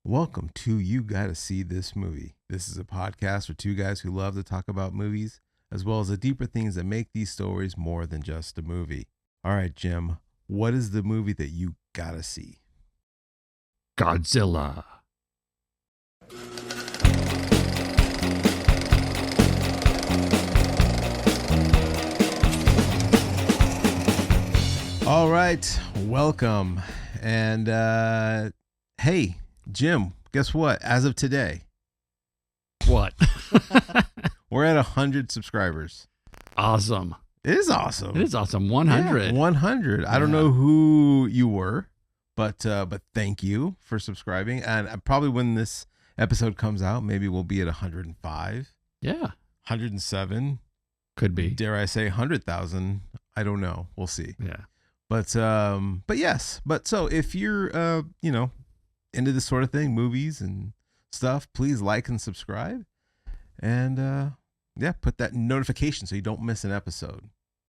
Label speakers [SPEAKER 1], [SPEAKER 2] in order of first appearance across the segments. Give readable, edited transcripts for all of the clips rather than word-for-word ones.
[SPEAKER 1] Welcome to You Gotta See This Movie. This is a podcast for two guys who love to talk about movies, as well as the deeper things that make these stories more than just a movie. All right, Jim, what is the movie that you gotta see?
[SPEAKER 2] Godzilla.
[SPEAKER 1] All right, welcome. And hey, Jim, guess what? As of today,
[SPEAKER 2] What?
[SPEAKER 1] we're at 100 subscribers.
[SPEAKER 2] Awesome.
[SPEAKER 1] It is awesome.
[SPEAKER 2] It is awesome. 100.
[SPEAKER 1] Yeah, 100. I don't
[SPEAKER 2] Yeah.
[SPEAKER 1] know who you were, but thank you for subscribing. And probably when this episode comes out, maybe we'll be at 105,
[SPEAKER 2] Yeah.
[SPEAKER 1] 107.
[SPEAKER 2] Could be.
[SPEAKER 1] Dare I say 100,000? I don't know. We'll see.
[SPEAKER 2] Yeah.
[SPEAKER 1] But yes. But so if you're into this sort of thing, movies and stuff, please like and subscribe, and put that notification so you don't miss an episode.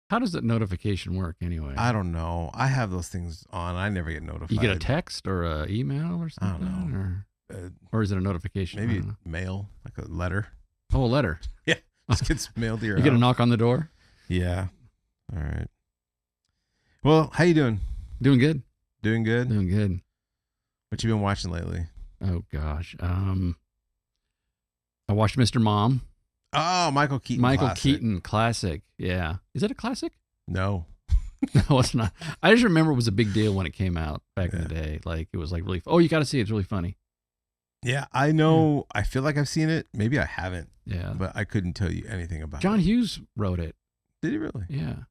[SPEAKER 2] How does that notification work anyway?
[SPEAKER 1] I don't know. I have those things on. I never get notified.
[SPEAKER 2] You get a text or an email or
[SPEAKER 1] I don't
[SPEAKER 2] something?
[SPEAKER 1] know.
[SPEAKER 2] Or is it a notification? I
[SPEAKER 1] Maybe
[SPEAKER 2] don't know.
[SPEAKER 1] mail, like a letter.
[SPEAKER 2] Oh, a letter.
[SPEAKER 1] Yeah, just gets mailed to your
[SPEAKER 2] You get a
[SPEAKER 1] house.
[SPEAKER 2] knock on the door?
[SPEAKER 1] Yeah. All right. Well, how you doing?
[SPEAKER 2] Doing good.
[SPEAKER 1] Doing good?
[SPEAKER 2] Doing good.
[SPEAKER 1] What you been watching lately?
[SPEAKER 2] Oh, gosh. I watched Mr. Mom.
[SPEAKER 1] Oh, Michael Keaton.
[SPEAKER 2] Michael
[SPEAKER 1] classic.
[SPEAKER 2] Keaton. Classic. Yeah. Is it a classic?
[SPEAKER 1] No.
[SPEAKER 2] No, it's not. I just remember it was a big deal when it came out back in the
[SPEAKER 1] Yeah.
[SPEAKER 2] day. Like, it was like really, oh, you got to see it. It's really funny.
[SPEAKER 1] Yeah, I know. I feel like I've seen it. Maybe I haven't,
[SPEAKER 2] Yeah.
[SPEAKER 1] but I couldn't tell you anything about
[SPEAKER 2] John
[SPEAKER 1] it.
[SPEAKER 2] Hughes wrote it.
[SPEAKER 1] Did he really?
[SPEAKER 2] Yeah.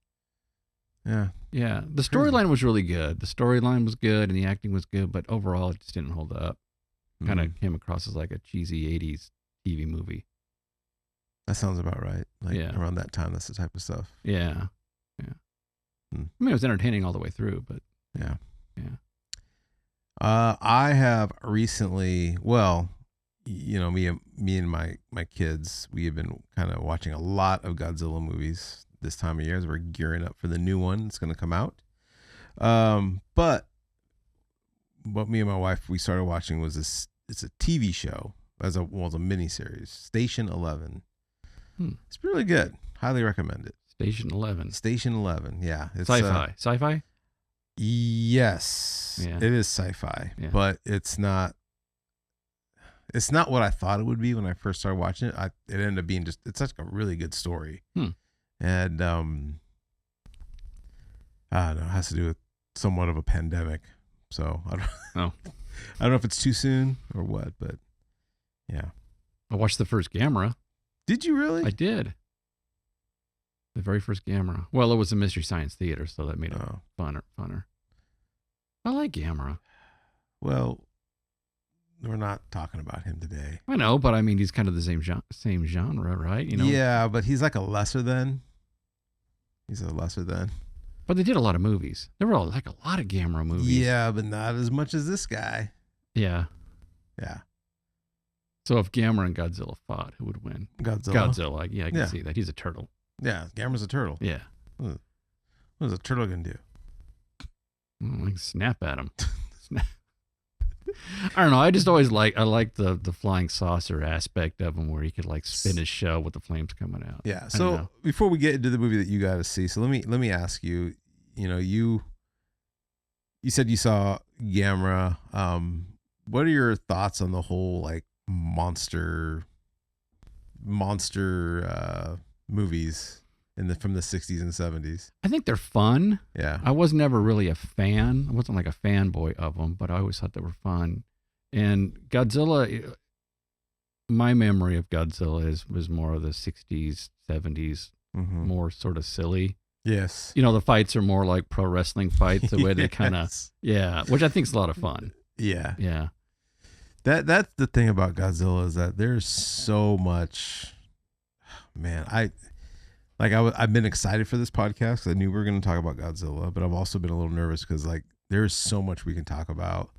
[SPEAKER 1] Yeah.
[SPEAKER 2] Yeah. The
[SPEAKER 1] Crazy.
[SPEAKER 2] storyline was really good. The storyline was good and the acting was good, but overall it just didn't hold up. Kind of came across as like a cheesy 80s TV movie.
[SPEAKER 1] That sounds about right. Like
[SPEAKER 2] Yeah.
[SPEAKER 1] around that time, that's the type of stuff.
[SPEAKER 2] Yeah. Yeah.
[SPEAKER 1] Hmm.
[SPEAKER 2] I mean, it was entertaining all the way through, but
[SPEAKER 1] Yeah.
[SPEAKER 2] yeah.
[SPEAKER 1] I have recently, well, me and my kids, we have been kind of watching a lot of Godzilla movies this time of year as we're gearing up for the new one that's going to come out. But what me and my wife, we started watching was this, it's a TV show as a mini series, Station 11. It's really good. Highly recommend it.
[SPEAKER 2] Station 11.
[SPEAKER 1] Station 11. Yeah. It's
[SPEAKER 2] Sci-fi. Sci-fi?
[SPEAKER 1] Yes,
[SPEAKER 2] Yeah.
[SPEAKER 1] it is sci-fi,
[SPEAKER 2] Yeah.
[SPEAKER 1] but it's not what I thought it would be when I first started watching it. It ended up being it's such a really good story. And I don't know, it has to do with somewhat of a pandemic. So I don't know if it's too soon or what, but yeah.
[SPEAKER 2] I watched the first Gamera.
[SPEAKER 1] Did you really?
[SPEAKER 2] I did. The very first Gamera. Well, it was a Mystery Science Theater, so that made it funner. I like Gamera.
[SPEAKER 1] Well, we're not talking about him today.
[SPEAKER 2] I know, but I mean, he's kind of the same genre, right? You know.
[SPEAKER 1] Yeah, but he's like a lesser than. He's a lesser than.
[SPEAKER 2] But they did a lot of movies. There were like a lot of Gamera movies.
[SPEAKER 1] Yeah, but not as much as this guy.
[SPEAKER 2] Yeah.
[SPEAKER 1] Yeah.
[SPEAKER 2] So if Gamera and Godzilla fought, who would win?
[SPEAKER 1] Godzilla.
[SPEAKER 2] Yeah, I can see that. He's a turtle.
[SPEAKER 1] Yeah, Gamera's a turtle.
[SPEAKER 2] Yeah.
[SPEAKER 1] What is a turtle gonna do?
[SPEAKER 2] Like snap at him. I don't know. I just always like the flying saucer aspect of him, where he could like spin his shell with the flames coming out.
[SPEAKER 1] Yeah.
[SPEAKER 2] I don't
[SPEAKER 1] So
[SPEAKER 2] know.
[SPEAKER 1] before we get into the movie that you got to see, so let me ask you. You said you saw Gamera. What are your thoughts on the whole like monster movies from the 60s and 70s?
[SPEAKER 2] I think they're fun.
[SPEAKER 1] Yeah.
[SPEAKER 2] I was never really a fan. I wasn't like a fanboy of them, but I always thought they were fun. And Godzilla, my memory of Godzilla was more of the 60s, 70s, more sort of silly.
[SPEAKER 1] Yes.
[SPEAKER 2] The fights are more like pro wrestling fights, the way they kind of, which I think is a lot of fun.
[SPEAKER 1] Yeah.
[SPEAKER 2] Yeah.
[SPEAKER 1] That's the thing about Godzilla is that there's so much, man. I've been excited for this podcast because I knew we were going to talk about Godzilla, but I've also been a little nervous because like there's so much we can talk about.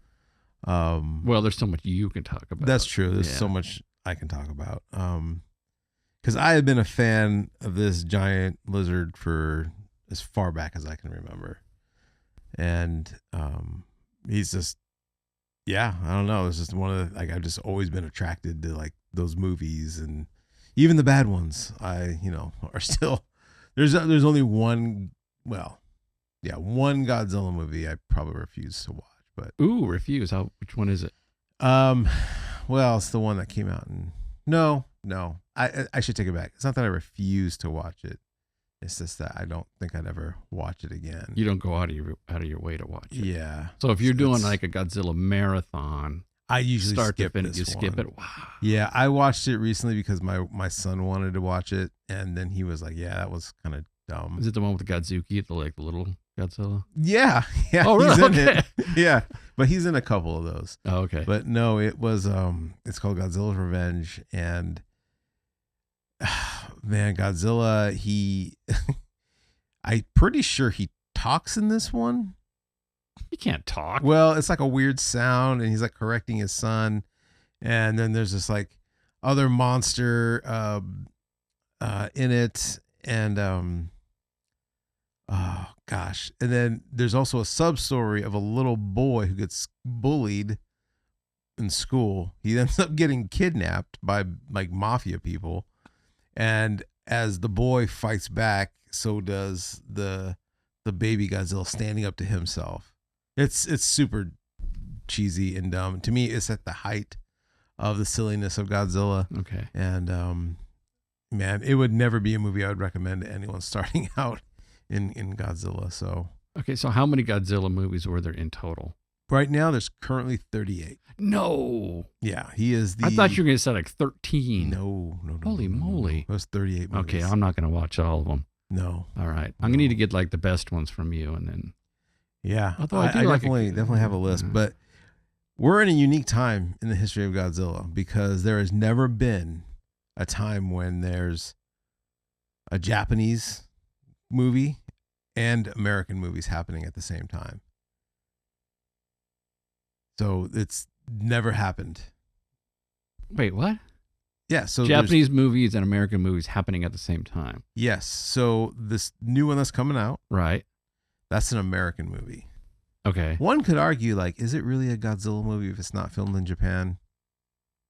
[SPEAKER 2] Well, there's so much you can talk about.
[SPEAKER 1] That's true. There's so much I can talk about. Because I have been a fan of this giant lizard for as far back as I can remember, and he's just Yeah, I don't know. It's just one of the, like I've just always been attracted to like those movies, and even the bad ones. Are still there's only one. Well, yeah, one Godzilla movie I probably refuse to watch. But
[SPEAKER 2] Ooh, refuse. Which one is it?
[SPEAKER 1] um, well, it's the one that came out in no, I should take it back. It's not that I refuse to watch it. It's just that I don't think I'd ever watch it again.
[SPEAKER 2] You don't go out of your way to watch it.
[SPEAKER 1] Yeah.
[SPEAKER 2] So if you're doing like a Godzilla marathon,
[SPEAKER 1] I usually
[SPEAKER 2] start to
[SPEAKER 1] skip
[SPEAKER 2] finish,
[SPEAKER 1] this
[SPEAKER 2] you skip
[SPEAKER 1] one.
[SPEAKER 2] it. Wow.
[SPEAKER 1] Yeah, I watched it recently because my son wanted to watch it, and then he was like, "Yeah, that was kind of dumb."
[SPEAKER 2] Is it the one with the Godzuki, the little Godzilla?
[SPEAKER 1] Yeah,
[SPEAKER 2] Oh, really?
[SPEAKER 1] he's in
[SPEAKER 2] Okay.
[SPEAKER 1] it. Yeah, but he's in a couple of those.
[SPEAKER 2] Oh, okay.
[SPEAKER 1] But no, it was it's called Godzilla's Revenge, and man, Godzilla, I'm pretty sure he talks in this one.
[SPEAKER 2] You can't talk.
[SPEAKER 1] Well, it's like a weird sound, and he's like correcting his son, and then there's this like other monster in it, and oh gosh, and then there's also a sub story of a little boy who gets bullied in school. He ends up getting kidnapped by like mafia people, and as the boy fights back, so does the baby Godzilla standing up to himself. It's super cheesy and dumb. To me, it's at the height of the silliness of Godzilla.
[SPEAKER 2] Okay.
[SPEAKER 1] And man, it would never be a movie I would recommend to anyone starting out in Godzilla. So
[SPEAKER 2] Okay, so how many Godzilla movies were there in total?
[SPEAKER 1] right now, there's currently 38.
[SPEAKER 2] No.
[SPEAKER 1] Yeah, he is the.
[SPEAKER 2] I thought you were going to say like 13.
[SPEAKER 1] No.
[SPEAKER 2] Holy moly.
[SPEAKER 1] Those 38 movies.
[SPEAKER 2] Okay, I'm not going to watch all of them.
[SPEAKER 1] No.
[SPEAKER 2] All right. I'm going to need to get like the best ones from you and then.
[SPEAKER 1] Yeah,
[SPEAKER 2] Although
[SPEAKER 1] I
[SPEAKER 2] I do like
[SPEAKER 1] definitely have a list, but we're in a unique time in the history of Godzilla because there has never been a time when there's a Japanese movie and American movies happening at the same time. So it's never happened.
[SPEAKER 2] Wait, what?
[SPEAKER 1] Yeah, so
[SPEAKER 2] Japanese movies and American movies happening at the same time.
[SPEAKER 1] yes, so this new one that's coming out,
[SPEAKER 2] Right.
[SPEAKER 1] that's an American movie.
[SPEAKER 2] Okay.
[SPEAKER 1] One could argue, like, is it really a Godzilla movie if it's not filmed in Japan?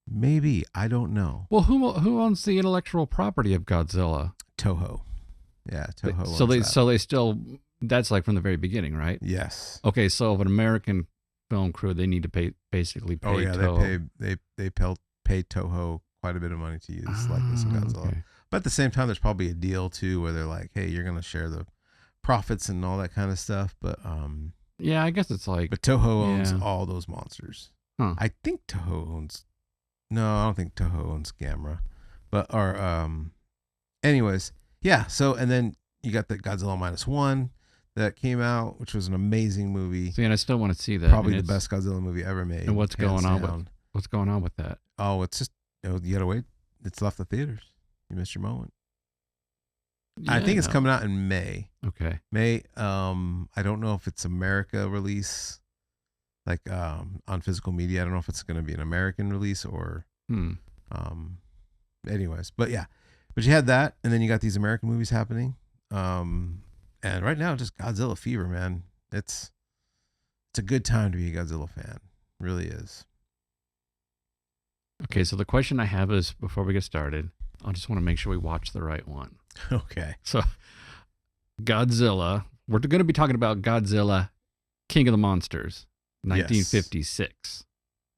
[SPEAKER 1] Maybe. I don't know.
[SPEAKER 2] Well, who owns the intellectual property of Godzilla?
[SPEAKER 1] Toho. Yeah, Toho.
[SPEAKER 2] So
[SPEAKER 1] owns that.
[SPEAKER 2] they still, that's like from the very beginning, right?
[SPEAKER 1] Yes.
[SPEAKER 2] Okay, so if an American film crew, they need to basically pay
[SPEAKER 1] Oh yeah,
[SPEAKER 2] Toho.
[SPEAKER 1] they pay Toho quite a bit of money to use like this in Godzilla.
[SPEAKER 2] Okay.
[SPEAKER 1] But at the same time, there's probably a deal too where they're like, hey, you're gonna share the profits and all that kind of stuff. But
[SPEAKER 2] Yeah, I guess it's like.
[SPEAKER 1] Toho owns
[SPEAKER 2] Yeah.
[SPEAKER 1] all those monsters.
[SPEAKER 2] Huh.
[SPEAKER 1] I think Toho owns. No, I don't think Toho owns Gamera. But anyways, yeah. So and then you got the Godzilla -1 that came out, which was an amazing movie.
[SPEAKER 2] See, and I still want to see that.
[SPEAKER 1] Probably
[SPEAKER 2] and
[SPEAKER 1] the best Godzilla movie ever made.
[SPEAKER 2] And what's
[SPEAKER 1] hands
[SPEAKER 2] going on
[SPEAKER 1] down.
[SPEAKER 2] what's going on with that?
[SPEAKER 1] Oh, it's just you gotta wait. It's left the theaters. You missed your moment. I think it's coming out in May.
[SPEAKER 2] Okay.
[SPEAKER 1] May. I don't know if it's America release, like on physical media. I don't know if it's gonna be an American release or anyways, but yeah. But you had that, and then you got these American movies happening. And right now, just Godzilla fever, man. It's a good time to be a Godzilla fan. It really is.
[SPEAKER 2] Okay, so the question I have is before we get started, I just want to make sure we watch the right one.
[SPEAKER 1] Okay.
[SPEAKER 2] So, Godzilla. We're going to be talking about Godzilla, King of the Monsters, 1956.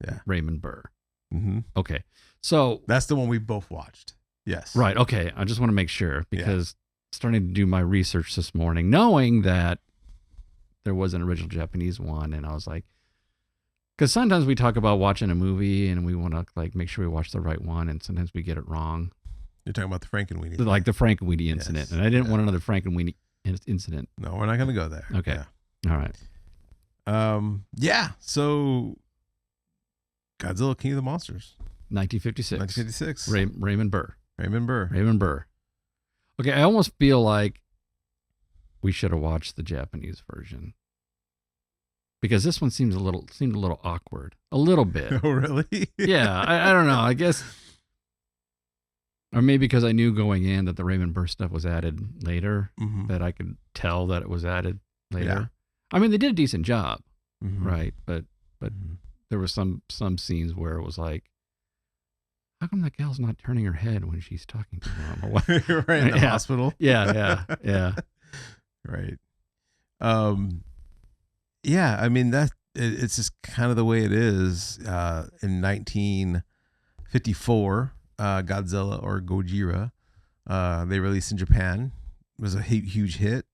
[SPEAKER 1] Yeah.
[SPEAKER 2] Raymond Burr.
[SPEAKER 1] Mm-hmm.
[SPEAKER 2] Okay, so
[SPEAKER 1] That's the one we both watched. Yes.
[SPEAKER 2] right. Okay, I just want to make sure because starting to do my research this morning, knowing that there was an original Japanese one, and I was like, because sometimes we talk about watching a movie and we want to like make sure we watch the right one, and sometimes we get it wrong.
[SPEAKER 1] You're talking about the Frankenweenie.
[SPEAKER 2] Like the Frankenweenie incident,
[SPEAKER 1] Yes.
[SPEAKER 2] and I didn't want another Frankenweenie incident.
[SPEAKER 1] No, we're not going to go there.
[SPEAKER 2] Okay. All right.
[SPEAKER 1] Yeah. So, Godzilla, King of the Monsters,
[SPEAKER 2] 1956.
[SPEAKER 1] 1956.
[SPEAKER 2] Raymond Burr.
[SPEAKER 1] Raymond Burr.
[SPEAKER 2] Raymond Burr. Okay, I almost feel like we should have watched the Japanese version because this one seemed a little awkward, a little bit.
[SPEAKER 1] Oh, really?
[SPEAKER 2] Yeah, I don't know. I guess, or maybe because I knew going in that the Raymond Burr stuff was added later,
[SPEAKER 1] Mm-hmm.
[SPEAKER 2] that I could tell that it was added later.
[SPEAKER 1] Yeah.
[SPEAKER 2] I mean, they did a decent job,
[SPEAKER 1] Mm-hmm.
[SPEAKER 2] right? But
[SPEAKER 1] Mhm.
[SPEAKER 2] there were some scenes where it was like, how come that gal's not turning her head when she's talking to him? Or what?
[SPEAKER 1] Right in the hospital.
[SPEAKER 2] Yeah.
[SPEAKER 1] Right. Yeah, I mean it's just kind of the way it is. In 1954, Godzilla or Gojira, they released in Japan. It was a huge hit.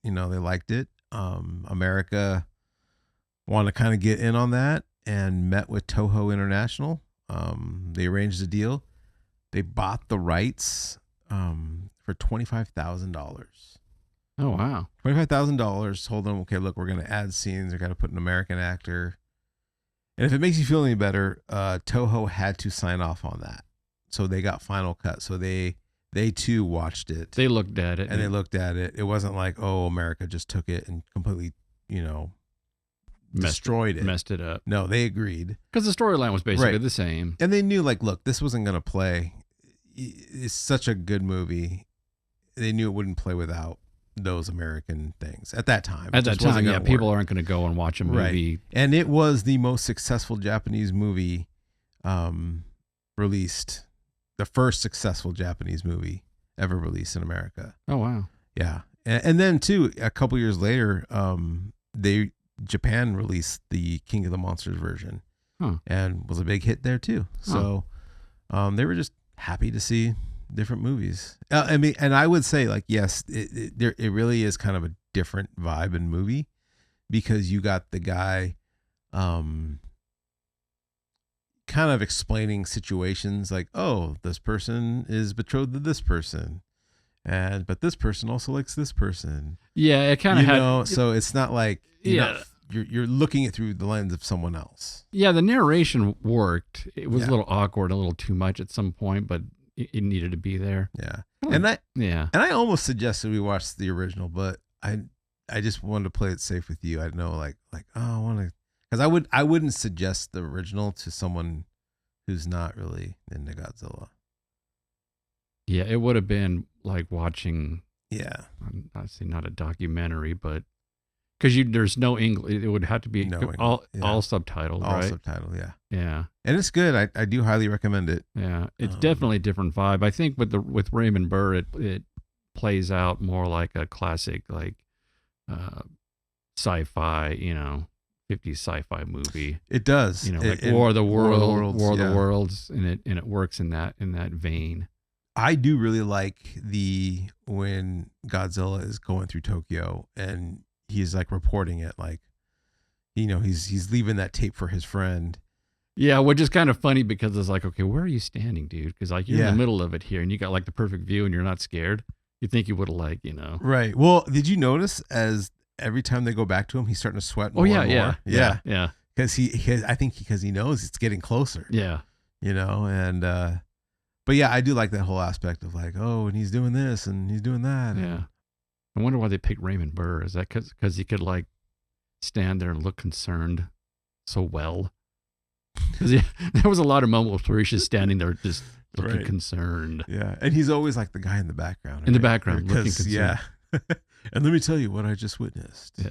[SPEAKER 1] They liked it. America wanted to kind of get in on that and met with Toho International. They arranged a deal. They bought the rights for $25,000.
[SPEAKER 2] Oh wow.
[SPEAKER 1] $25,000. Told them, okay, look, we're going to add scenes. We got to put an American actor. And if it makes you feel any better, Toho had to sign off on that. So they got final cut. So they too watched it.
[SPEAKER 2] They looked at it.
[SPEAKER 1] And they looked at it. It wasn't like, oh, America just took it and completely, destroyed it.
[SPEAKER 2] Messed it up.
[SPEAKER 1] No, they agreed.
[SPEAKER 2] Because the storyline was basically the same.
[SPEAKER 1] And they knew, like, look, this wasn't going to play. It's such a good movie. They knew it wouldn't play without those American things at that time.
[SPEAKER 2] At that time, yeah, people aren't going to go and watch a movie.
[SPEAKER 1] Right. And it was the most successful Japanese movie released. The first successful Japanese movie ever released in America.
[SPEAKER 2] Oh, wow.
[SPEAKER 1] Yeah. And then, too, a couple years later, Japan released the King of the Monsters version and was a big hit there, too. So they were just happy to see different movies. I mean, and I would say, like, yes, it really is kind of a different vibe and movie because you got the guy kind of explaining situations like, oh, this person is betrothed to this person, but this person also likes this person.
[SPEAKER 2] Yeah, it kind of had.
[SPEAKER 1] So it's not like you're looking it through the lens of someone else.
[SPEAKER 2] Yeah, the narration worked. It was a little awkward, a little too much at some point, but it needed to be there.
[SPEAKER 1] Yeah, and I almost suggested we watch the original, but I just wanted to play it safe with you. I know, like oh, I want to. Because I wouldn't suggest the original to someone who's not really into Godzilla.
[SPEAKER 2] Yeah, it would have been like watching.
[SPEAKER 1] Yeah,
[SPEAKER 2] I'd say not a documentary, but because there's no English, it would have to be all subtitled,
[SPEAKER 1] all
[SPEAKER 2] right?
[SPEAKER 1] subtitled, yeah,
[SPEAKER 2] yeah,
[SPEAKER 1] and it's good. I do highly recommend it.
[SPEAKER 2] Yeah, it's definitely a different vibe. I think with Raymond Burr, it plays out more like a classic, like sci-fi, 50s sci-fi movie.
[SPEAKER 1] It does.
[SPEAKER 2] Like War of the Worlds, and it works in that vein.
[SPEAKER 1] I do really like when Godzilla is going through Tokyo and he's like reporting it, like, he's leaving that tape for his friend.
[SPEAKER 2] Yeah, which is kind of funny because it's like, okay, where are you standing, dude? Because like you're in the middle of it here and you got like the perfect view and you're not scared. You think you would have
[SPEAKER 1] Right. Well, did you notice as every time they go back to him, he's starting to sweat more and more?
[SPEAKER 2] Yeah.
[SPEAKER 1] Because I think because he knows it's getting closer.
[SPEAKER 2] Yeah.
[SPEAKER 1] And but yeah, I do like that whole aspect of like, oh, and he's doing this and he's doing that.
[SPEAKER 2] Yeah. I wonder why they picked Raymond Burr. Is that because he could like stand there and look concerned so well? Because there was a lot of moments where he's just standing there just looking concerned.
[SPEAKER 1] Yeah. And he's always like the guy in the background.
[SPEAKER 2] In the background, looking concerned.
[SPEAKER 1] Yeah. And let me tell you what I just witnessed.
[SPEAKER 2] Yeah.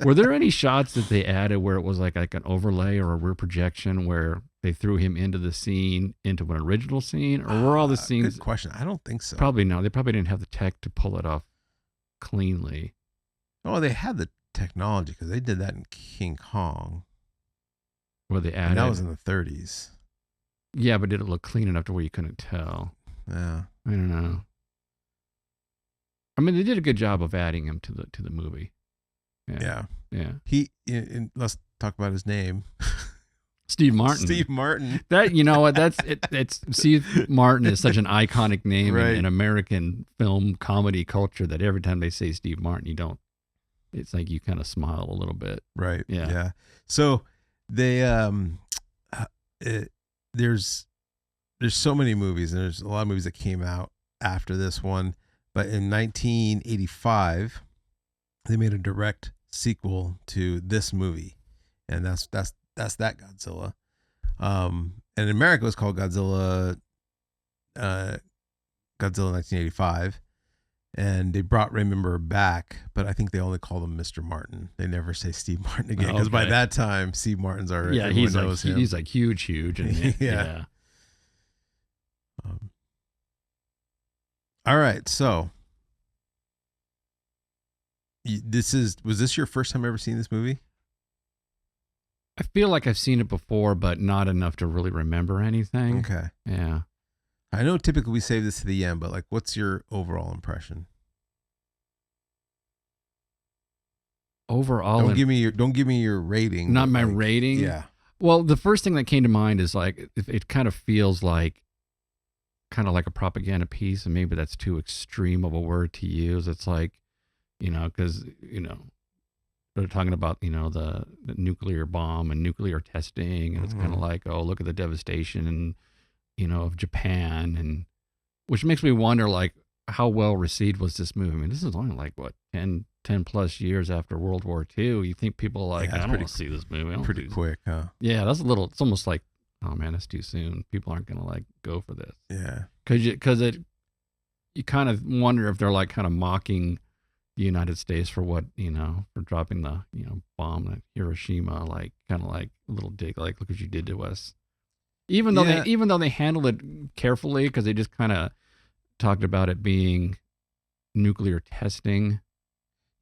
[SPEAKER 2] Were there any shots that they added where it was like an overlay or a rear projection where they threw him into the scene, into an original scene? Or were all the scenes?
[SPEAKER 1] Good question. I don't think so.
[SPEAKER 2] Probably no. They probably didn't have the tech to pull it off cleanly.
[SPEAKER 1] Oh, they had the technology because they did that in King Kong.
[SPEAKER 2] Where they added.
[SPEAKER 1] And that was in the 30s.
[SPEAKER 2] Yeah, but did it look clean enough to where you couldn't tell?
[SPEAKER 1] Yeah.
[SPEAKER 2] I don't know. I mean, they did a good job of adding him to the movie.
[SPEAKER 1] Yeah.
[SPEAKER 2] Let's
[SPEAKER 1] talk about his name.
[SPEAKER 2] Steve Martin.
[SPEAKER 1] Steve Martin.
[SPEAKER 2] That, you know what? It's Steve Martin is such an iconic name in American film comedy culture that every time they say Steve Martin, it's like you kind of smile a little bit.
[SPEAKER 1] Right.
[SPEAKER 2] Yeah.
[SPEAKER 1] Yeah. So they there's so many movies, and there's a lot of movies that came out after this one. But in 1985, they made a direct sequel to this movie, and that's that Godzilla. And in America, it was called Godzilla 1985, and they brought Remember back, but I think they only call him Mr. Martin. They never say Steve Martin again because by that time Steve Martin's already everyone knows him.
[SPEAKER 2] He's like huge, and yeah.
[SPEAKER 1] All right, so was this your first time ever seeing this movie?
[SPEAKER 2] I feel like I've seen it before, but not enough to really remember anything.
[SPEAKER 1] Okay.
[SPEAKER 2] Yeah.
[SPEAKER 1] I know typically we save this to the end, but like, what's your overall impression?
[SPEAKER 2] Overall,
[SPEAKER 1] don't give me your rating.
[SPEAKER 2] Not my rating.
[SPEAKER 1] Yeah.
[SPEAKER 2] Well, the first thing that came to mind is like it kind of feels like kind of like a propaganda piece, and maybe that's too extreme of a word to use. It's like, because they're talking about the nuclear bomb and nuclear testing, and it's kind of like, oh, look at the devastation and of Japan, and which makes me wonder like how well received was this movie. I mean, this is only like what 10 plus years after World War II. You think people are like, I don't want to see this movie.
[SPEAKER 1] Pretty quick, huh?
[SPEAKER 2] Yeah, that's a little. It's almost like, oh man, that's too soon. People aren't gonna like go for this.
[SPEAKER 1] Yeah,
[SPEAKER 2] because you kind of wonder if they're like kind of mocking the United States for what for dropping the bomb at Hiroshima, like kind of like a little dig, like look what you did to us. Even though they handled it carefully, because they just kind of talked about it being nuclear testing.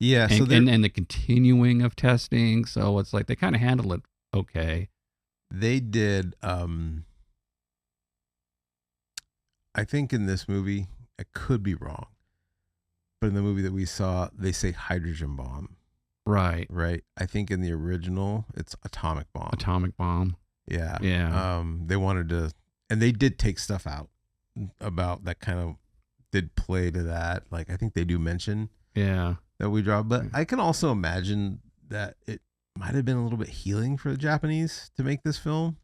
[SPEAKER 1] Yeah,
[SPEAKER 2] and the continuing of testing. So it's like they kind of handled it okay.
[SPEAKER 1] They did. I think in this movie, I could be wrong, but in the movie that we saw, they say hydrogen bomb.
[SPEAKER 2] Right.
[SPEAKER 1] Right. I think in the original, it's atomic bomb.
[SPEAKER 2] Atomic bomb.
[SPEAKER 1] Yeah.
[SPEAKER 2] Yeah.
[SPEAKER 1] They wanted to, and they did take stuff out about that kind of did play to that. Like, I think they do mention that we dropped, but I can also imagine that it might have been a little bit healing for the Japanese to make this film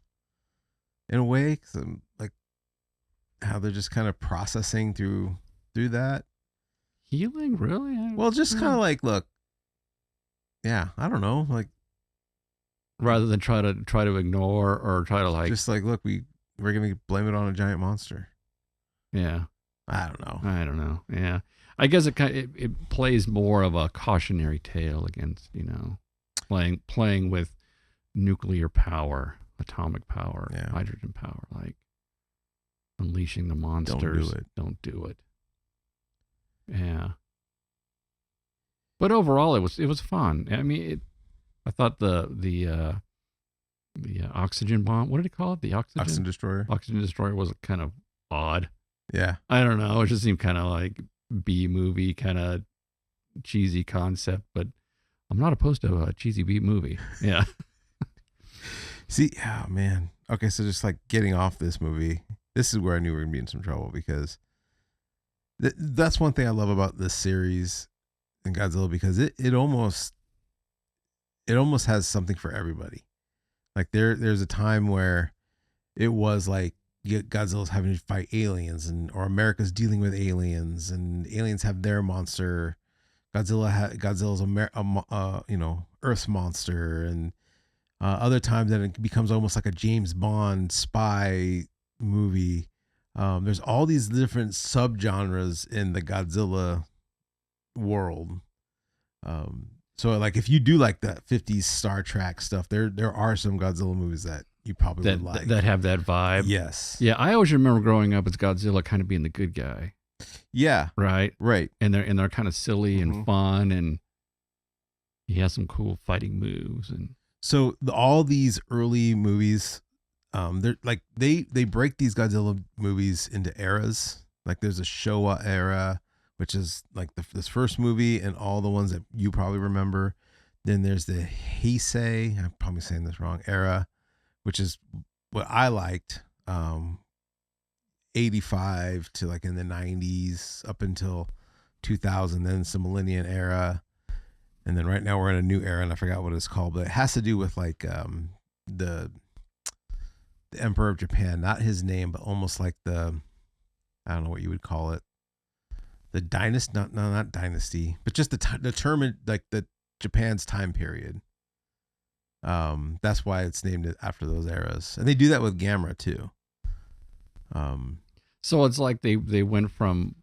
[SPEAKER 1] in a way. 'Cause like how they're just kind of processing through that.
[SPEAKER 2] Healing? Really?
[SPEAKER 1] Well, just kind of like, look, yeah, I don't know. Like,
[SPEAKER 2] rather than try to ignore or try to like,
[SPEAKER 1] just like, look, we're going to blame it on a giant monster.
[SPEAKER 2] Yeah.
[SPEAKER 1] I don't know.
[SPEAKER 2] Yeah. I guess it plays more of a cautionary tale against, playing with nuclear power, atomic power, hydrogen power, like unleashing the monsters. Don't do it. Yeah. But overall, it was fun. I mean, I thought the oxygen bomb. What did he call it? The oxygen
[SPEAKER 1] destroyer.
[SPEAKER 2] Oxygen destroyer was kind of odd.
[SPEAKER 1] Yeah.
[SPEAKER 2] I don't know. It just seemed kind of like B movie, kind of cheesy concept. But I'm not opposed to a cheesy B movie. Yeah.
[SPEAKER 1] See, oh man. Okay, so just like getting off this movie, this is where I knew we were gonna be in some trouble, because that's one thing I love about this series and Godzilla, because it almost has something for everybody. Like there's a time where it was like Godzilla's having to fight aliens, or America's dealing with aliens, and aliens have their monster. Godzilla's Earth's monster, and other times that it becomes almost like a James Bond spy movie. There's all these different subgenres in the Godzilla world. So like if you do like that 50s Star Trek stuff, there are some Godzilla movies that you probably would like
[SPEAKER 2] that have that vibe.
[SPEAKER 1] Yes.
[SPEAKER 2] Yeah, I always remember growing up as Godzilla kind of being the good guy.
[SPEAKER 1] Yeah.
[SPEAKER 2] Right.
[SPEAKER 1] And
[SPEAKER 2] they're kind of silly and fun, and he has some cool fighting moves. And
[SPEAKER 1] so all these early movies, they're like they break these Godzilla movies into eras. Like there's a Showa era, which is like this first movie and all the ones that you probably remember. Then there's the Heisei, I'm probably saying this wrong, era, which is what I liked. 85 to like in the 90s up until 2000, then it's the Millennium era. And then right now we're in a new era, and I forgot what it's called, but it has to do with like the Emperor of Japan, not his name, but almost like I don't know what you would call it. The dynasty, not dynasty, but just the term, like the Japan's time period. That's why it's named after those eras, and they do that with Gamera too.
[SPEAKER 2] So it's like they went from,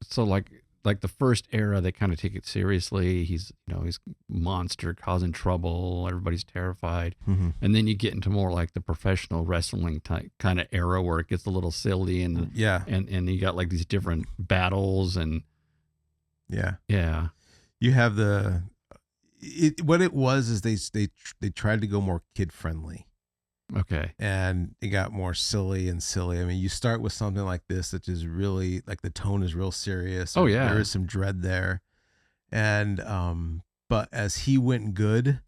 [SPEAKER 2] so like like the first era, they kind of take it seriously. He's he's a monster causing trouble. Everybody's terrified.
[SPEAKER 1] Mm-hmm.
[SPEAKER 2] And then you get into more like the professional wrestling type kind of era where it gets a little silly and
[SPEAKER 1] Yeah.
[SPEAKER 2] and you got like these different battles and
[SPEAKER 1] Yeah.
[SPEAKER 2] yeah.
[SPEAKER 1] You have what it was is they tried to go more kid friendly.
[SPEAKER 2] Okay.
[SPEAKER 1] And it got more silly and silly. I mean, you start with something like this that is really like the tone is real serious.
[SPEAKER 2] Oh, yeah.
[SPEAKER 1] There is some dread there. And but as he went good,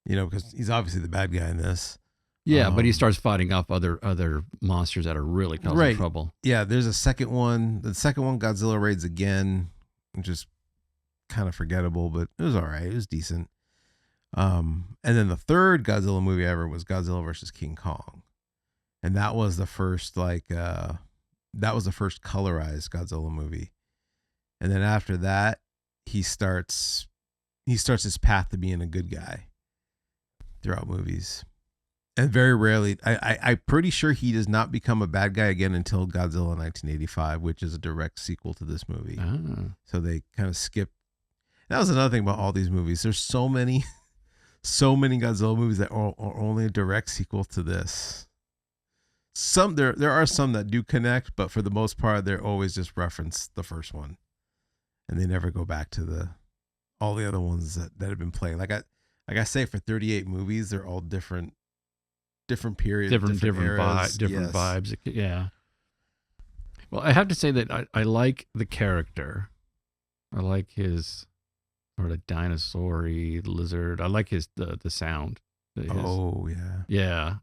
[SPEAKER 1] because he's obviously the bad guy in this.
[SPEAKER 2] Yeah, but he starts fighting off other monsters that are really causing trouble.
[SPEAKER 1] Yeah, there's a second one. The second one, Godzilla raids again, which is kind of forgettable, but it was all right. It was decent. And then the third Godzilla movie ever was Godzilla versus King Kong. And that was the first colorized Godzilla movie. And then after that, he starts his path to being a good guy throughout movies. And very rarely, I'm pretty sure he does not become a bad guy again until Godzilla 1985, which is a direct sequel to this movie.
[SPEAKER 2] Ah.
[SPEAKER 1] So they kind of skip. That was another thing about all these movies. There's so many Godzilla movies that are only a direct sequel to this. There are some that do connect, but for the most part, they're always just reference the first one, and they never go back to all the other ones that have been playing. Like I say, for 38 movies, they're all different periods, different eras.
[SPEAKER 2] Different vibes. Yeah. Well, I have to say that I like the character. I like his sort of dinosaur-y lizard. I like the sound.
[SPEAKER 1] Oh yeah.
[SPEAKER 2] Yeah.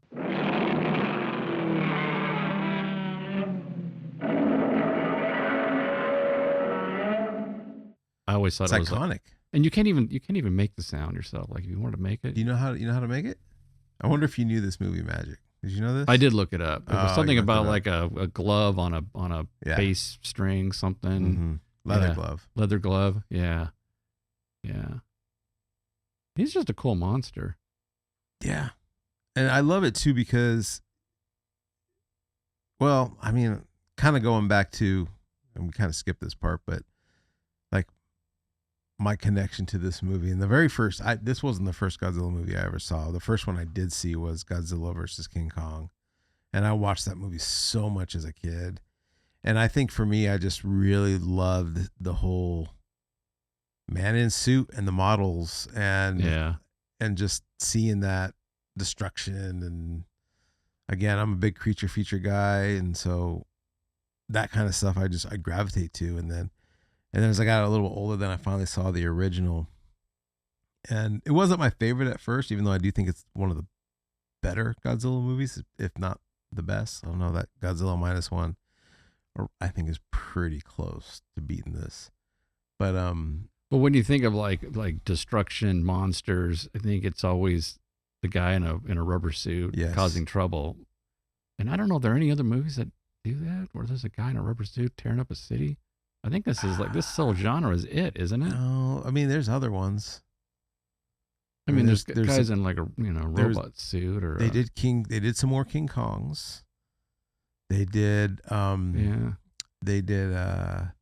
[SPEAKER 2] I always thought
[SPEAKER 1] It's
[SPEAKER 2] it was
[SPEAKER 1] iconic.
[SPEAKER 2] And you can't even make the sound yourself. Like if you wanted to make it.
[SPEAKER 1] Do you know how to make it? I wonder if you knew this movie magic. Did you know this?
[SPEAKER 2] I did look it up. It was something about like a glove on a bass string, something.
[SPEAKER 1] Mm-hmm.
[SPEAKER 2] Leather glove. Yeah. Yeah. He's just a cool monster.
[SPEAKER 1] Yeah. And I love it too because, well, I mean, kind of going back to, and we kind of skipped this part, but like my connection to this movie and the very first, this wasn't the first Godzilla movie I ever saw. The first one I did see was Godzilla versus King Kong. And I watched that movie so much as a kid. And I think for me, I just really loved the whole man in suit and the models and just seeing that destruction. And again, I'm a big creature feature guy. And so that kind of stuff I gravitate to. And then as I got a little older, then I finally saw the original. And it wasn't my favorite at first, even though I do think it's one of the better Godzilla movies, if not the best. I don't know, that Godzilla -1, I think is pretty close to beating this. But
[SPEAKER 2] when you think of like destruction monsters, I think it's always the guy in a rubber suit causing trouble. And I don't know, are there any other movies that do that where there's a guy in a rubber suit tearing up a city? I think this whole genre is it, isn't it?
[SPEAKER 1] No, I mean there's other ones.
[SPEAKER 2] I mean, there's guys in like a robot suit, or
[SPEAKER 1] they did some more King Kongs. They did they did a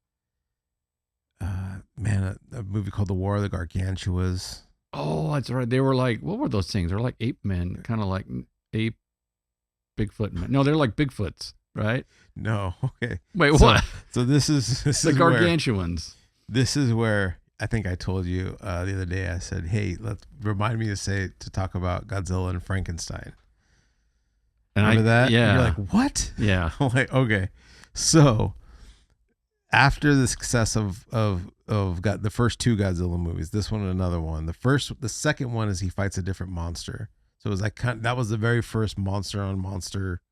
[SPEAKER 1] movie called The War of the Gargantuas.
[SPEAKER 2] Oh, that's right. They were like, what were those things? They're like ape men, kind of like ape Bigfoot men. No, they're like Bigfoots, right?
[SPEAKER 1] No, okay.
[SPEAKER 2] Wait, what?
[SPEAKER 1] So this is
[SPEAKER 2] the Gargantuans.
[SPEAKER 1] This is where I think I told you the other day. I said, "Hey, remind me to talk about Godzilla and Frankenstein." And remember that?
[SPEAKER 2] Yeah.
[SPEAKER 1] And you're like, what?
[SPEAKER 2] Yeah.
[SPEAKER 1] I'm like, okay. So after the success of the first two Godzilla movies, this one and another one, the second one is he fights a different monster. So it was like that was the very first monster on monster.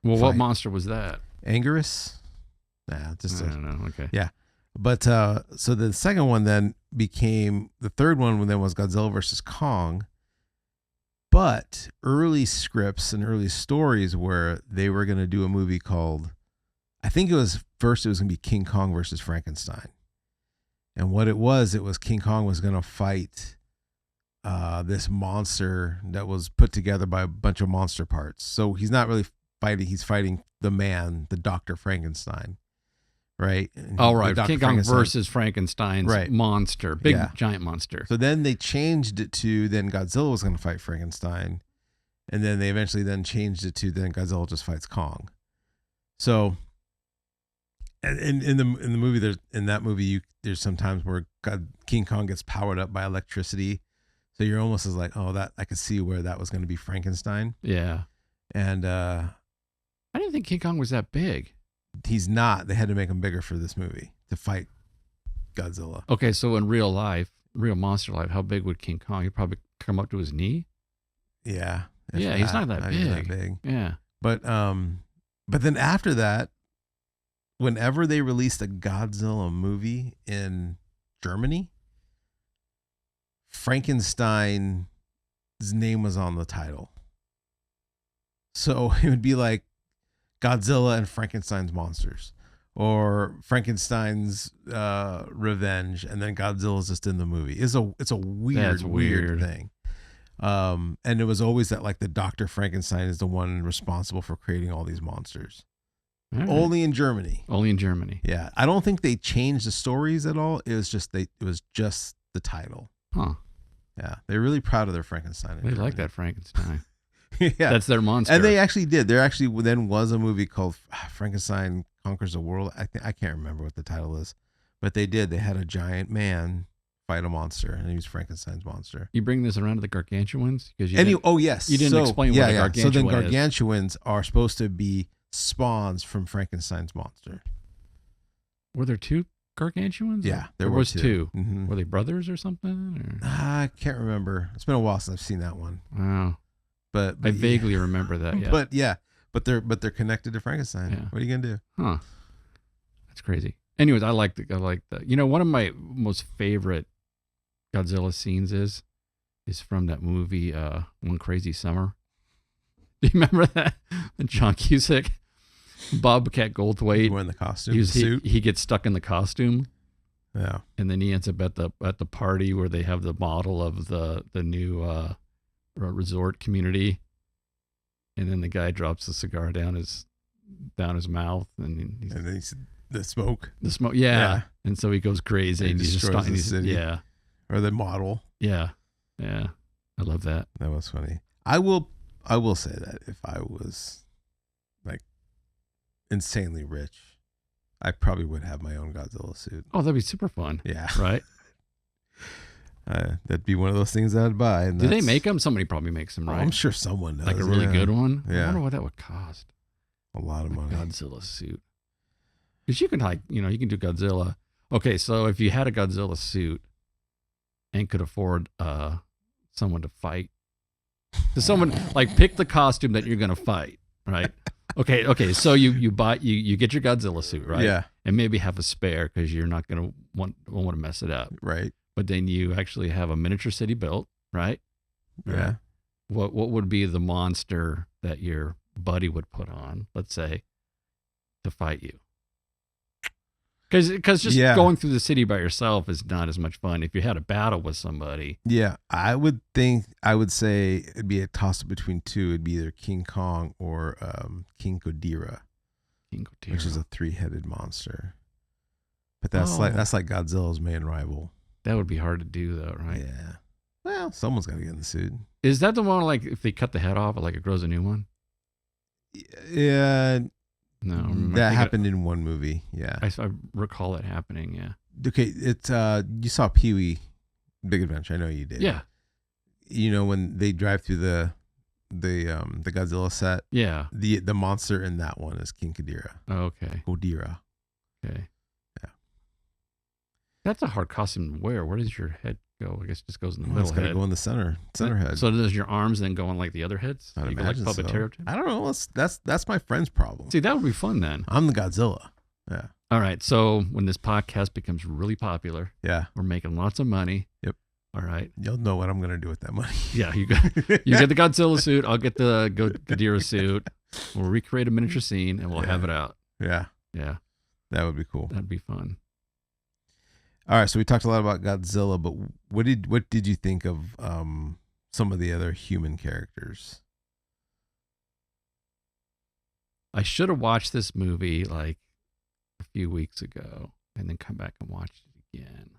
[SPEAKER 2] Well, what monster was that?
[SPEAKER 1] Anguirus? Nah,
[SPEAKER 2] I don't know. Okay.
[SPEAKER 1] Yeah. But so the second one then became the third one then was Godzilla versus Kong. But early scripts and early stories were they were going to do a movie called, I think it was going to be King Kong versus Frankenstein. And what it was King Kong was going to fight this monster that was put together by a bunch of monster parts. So he's not really fighting, he's fighting the man, the Dr. Frankenstein. right? And
[SPEAKER 2] Oh, right.
[SPEAKER 1] Dr.
[SPEAKER 2] King Kong
[SPEAKER 1] Frankenstein.
[SPEAKER 2] versus Frankenstein's
[SPEAKER 1] Right.
[SPEAKER 2] monster, big
[SPEAKER 1] Yeah.
[SPEAKER 2] giant monster.
[SPEAKER 1] So then they changed it to then Godzilla was going to fight Frankenstein, and then they eventually then changed it to then Godzilla just fights Kong. So, and in the movie, there's sometimes where King Kong gets powered up by electricity, so you're almost as like, oh, that I could see where that was going to be Frankenstein.
[SPEAKER 2] Yeah.
[SPEAKER 1] And
[SPEAKER 2] I didn't think King Kong was that big.
[SPEAKER 1] he's not. They had to make him bigger for this movie to fight Godzilla.
[SPEAKER 2] Okay, so in real life, real monster life, how big would King Kong? He'd probably come up to his knee.
[SPEAKER 1] Yeah.
[SPEAKER 2] Yeah, he's not that
[SPEAKER 1] even
[SPEAKER 2] big.
[SPEAKER 1] that big.
[SPEAKER 2] Yeah.
[SPEAKER 1] But then after that, whenever they released a Godzilla movie in Germany, Frankenstein's name was on the title. So it would be like Godzilla and Frankenstein's monsters, or Frankenstein's revenge, and then Godzilla's just in the movie. It's a weird thing. And it was always that like the Dr. Frankenstein is the one responsible for creating all these monsters.
[SPEAKER 2] Right.
[SPEAKER 1] Only in Germany.
[SPEAKER 2] Only in Germany.
[SPEAKER 1] Yeah, I don't think they changed the stories at all. It was just the title.
[SPEAKER 2] Huh.
[SPEAKER 1] Yeah, they're really proud of their Frankenstein.
[SPEAKER 2] They like that Frankenstein.
[SPEAKER 1] Yeah,
[SPEAKER 2] That's their monster.
[SPEAKER 1] and they actually did. There actually then was a movie called Frankenstein Conquers the World. I can't remember what the title is, but they did. They had a giant man fight a monster, and he was Frankenstein's monster.
[SPEAKER 2] You bring this around to the gargantuans because you
[SPEAKER 1] yes,
[SPEAKER 2] you didn't explain what a
[SPEAKER 1] So
[SPEAKER 2] gargantuan
[SPEAKER 1] then
[SPEAKER 2] is.
[SPEAKER 1] gargantuans are supposed to be spawns from Frankenstein's monster.
[SPEAKER 2] Were there two gargantuans?
[SPEAKER 1] Yeah,
[SPEAKER 2] there was two.
[SPEAKER 1] Mm-hmm.
[SPEAKER 2] Were they brothers or something? Or?
[SPEAKER 1] I can't remember. It's been a while since I've seen that one.
[SPEAKER 2] Wow.
[SPEAKER 1] But
[SPEAKER 2] I vaguely remember that. Yeah.
[SPEAKER 1] But they're connected to Frankenstein.
[SPEAKER 2] Yeah.
[SPEAKER 1] What are you gonna do?
[SPEAKER 2] Huh. That's crazy. Anyways, I like the. One of my most favorite Godzilla scenes is from that movie One Crazy Summer. Do you remember that? And John Cusack, Bobcat Goldthwait,
[SPEAKER 1] Wearing the costume, the suit.
[SPEAKER 2] He gets stuck in the costume.
[SPEAKER 1] Yeah.
[SPEAKER 2] And then he ends up at the party where they have the model of the new resort community, and then the guy drops the cigar down his mouth, and
[SPEAKER 1] then he's the smoke.
[SPEAKER 2] Yeah. And so he goes crazy, and he's
[SPEAKER 1] destroys the city.
[SPEAKER 2] Yeah.
[SPEAKER 1] Or the model.
[SPEAKER 2] Yeah. Yeah. I love that.
[SPEAKER 1] That was funny. I will say that if I was like insanely rich, I probably would have my own Godzilla suit.
[SPEAKER 2] Oh, that'd be super fun.
[SPEAKER 1] Yeah.
[SPEAKER 2] Right.
[SPEAKER 1] That'd be one of those things I'd buy. And
[SPEAKER 2] do they make them? Somebody probably makes them, right?
[SPEAKER 1] I'm sure someone does.
[SPEAKER 2] Like a really good one.
[SPEAKER 1] Yeah.
[SPEAKER 2] I wonder what that would cost.
[SPEAKER 1] A lot of money.
[SPEAKER 2] Godzilla suit. Because you can you can do Godzilla. Okay, so if you had a Godzilla suit and could afford someone to fight, so someone like pick the costume that you're gonna fight, right? Okay. So you buy you get your Godzilla suit, right?
[SPEAKER 1] Yeah.
[SPEAKER 2] And maybe have a spare because you're not gonna want to mess it up,
[SPEAKER 1] right?
[SPEAKER 2] But then you actually have a miniature city built, right?
[SPEAKER 1] Yeah.
[SPEAKER 2] Right. What would be the monster that your buddy would put on, let's say, to fight you? Because just going through the city by yourself is not as much fun. If you had a battle with somebody.
[SPEAKER 1] Yeah, I would say it'd be a toss up between two. It'd be either King Kong or King Ghidorah, which is a 3-headed monster. But that's like Godzilla's main rival.
[SPEAKER 2] That would be hard to do, though, right?
[SPEAKER 1] Yeah. Well, someone's got to get in the suit.
[SPEAKER 2] Is that the one like if they cut the head off, it grows a new one?
[SPEAKER 1] Yeah.
[SPEAKER 2] No,
[SPEAKER 1] that happened in one movie. Yeah,
[SPEAKER 2] I recall it happening. Yeah.
[SPEAKER 1] Okay, it's you saw Pee-wee Big Adventure. I know you did.
[SPEAKER 2] Yeah.
[SPEAKER 1] You know when they drive through the Godzilla set.
[SPEAKER 2] Yeah.
[SPEAKER 1] The monster in that one is King Ghidorah.
[SPEAKER 2] Oh, okay.
[SPEAKER 1] Ghidorah.
[SPEAKER 2] Okay.
[SPEAKER 1] Yeah.
[SPEAKER 2] That's a hard costume to wear. Where does your head go? I guess it just goes in the middle.
[SPEAKER 1] It's got to go in the center head.
[SPEAKER 2] So does your arms then go on like the other heads?
[SPEAKER 1] I'd
[SPEAKER 2] you
[SPEAKER 1] imagine
[SPEAKER 2] like Puppet
[SPEAKER 1] so.
[SPEAKER 2] Terror?
[SPEAKER 1] I don't know. That's my friend's problem.
[SPEAKER 2] See, that would be fun then.
[SPEAKER 1] I'm the Godzilla. Yeah.
[SPEAKER 2] All right. So when this podcast becomes really popular,
[SPEAKER 1] we're
[SPEAKER 2] making lots of money.
[SPEAKER 1] Yep.
[SPEAKER 2] All right.
[SPEAKER 1] You'll know what I'm gonna do with that money.
[SPEAKER 2] Yeah, you get the Godzilla suit. I'll get the Ghidorah suit. We'll recreate a miniature scene and we'll have it out.
[SPEAKER 1] Yeah.
[SPEAKER 2] Yeah.
[SPEAKER 1] That would be cool.
[SPEAKER 2] That'd be fun.
[SPEAKER 1] All right, so we talked a lot about Godzilla, but what did you think of some of the other human characters?
[SPEAKER 2] I should have watched this movie like few weeks ago and then come back and watch it again.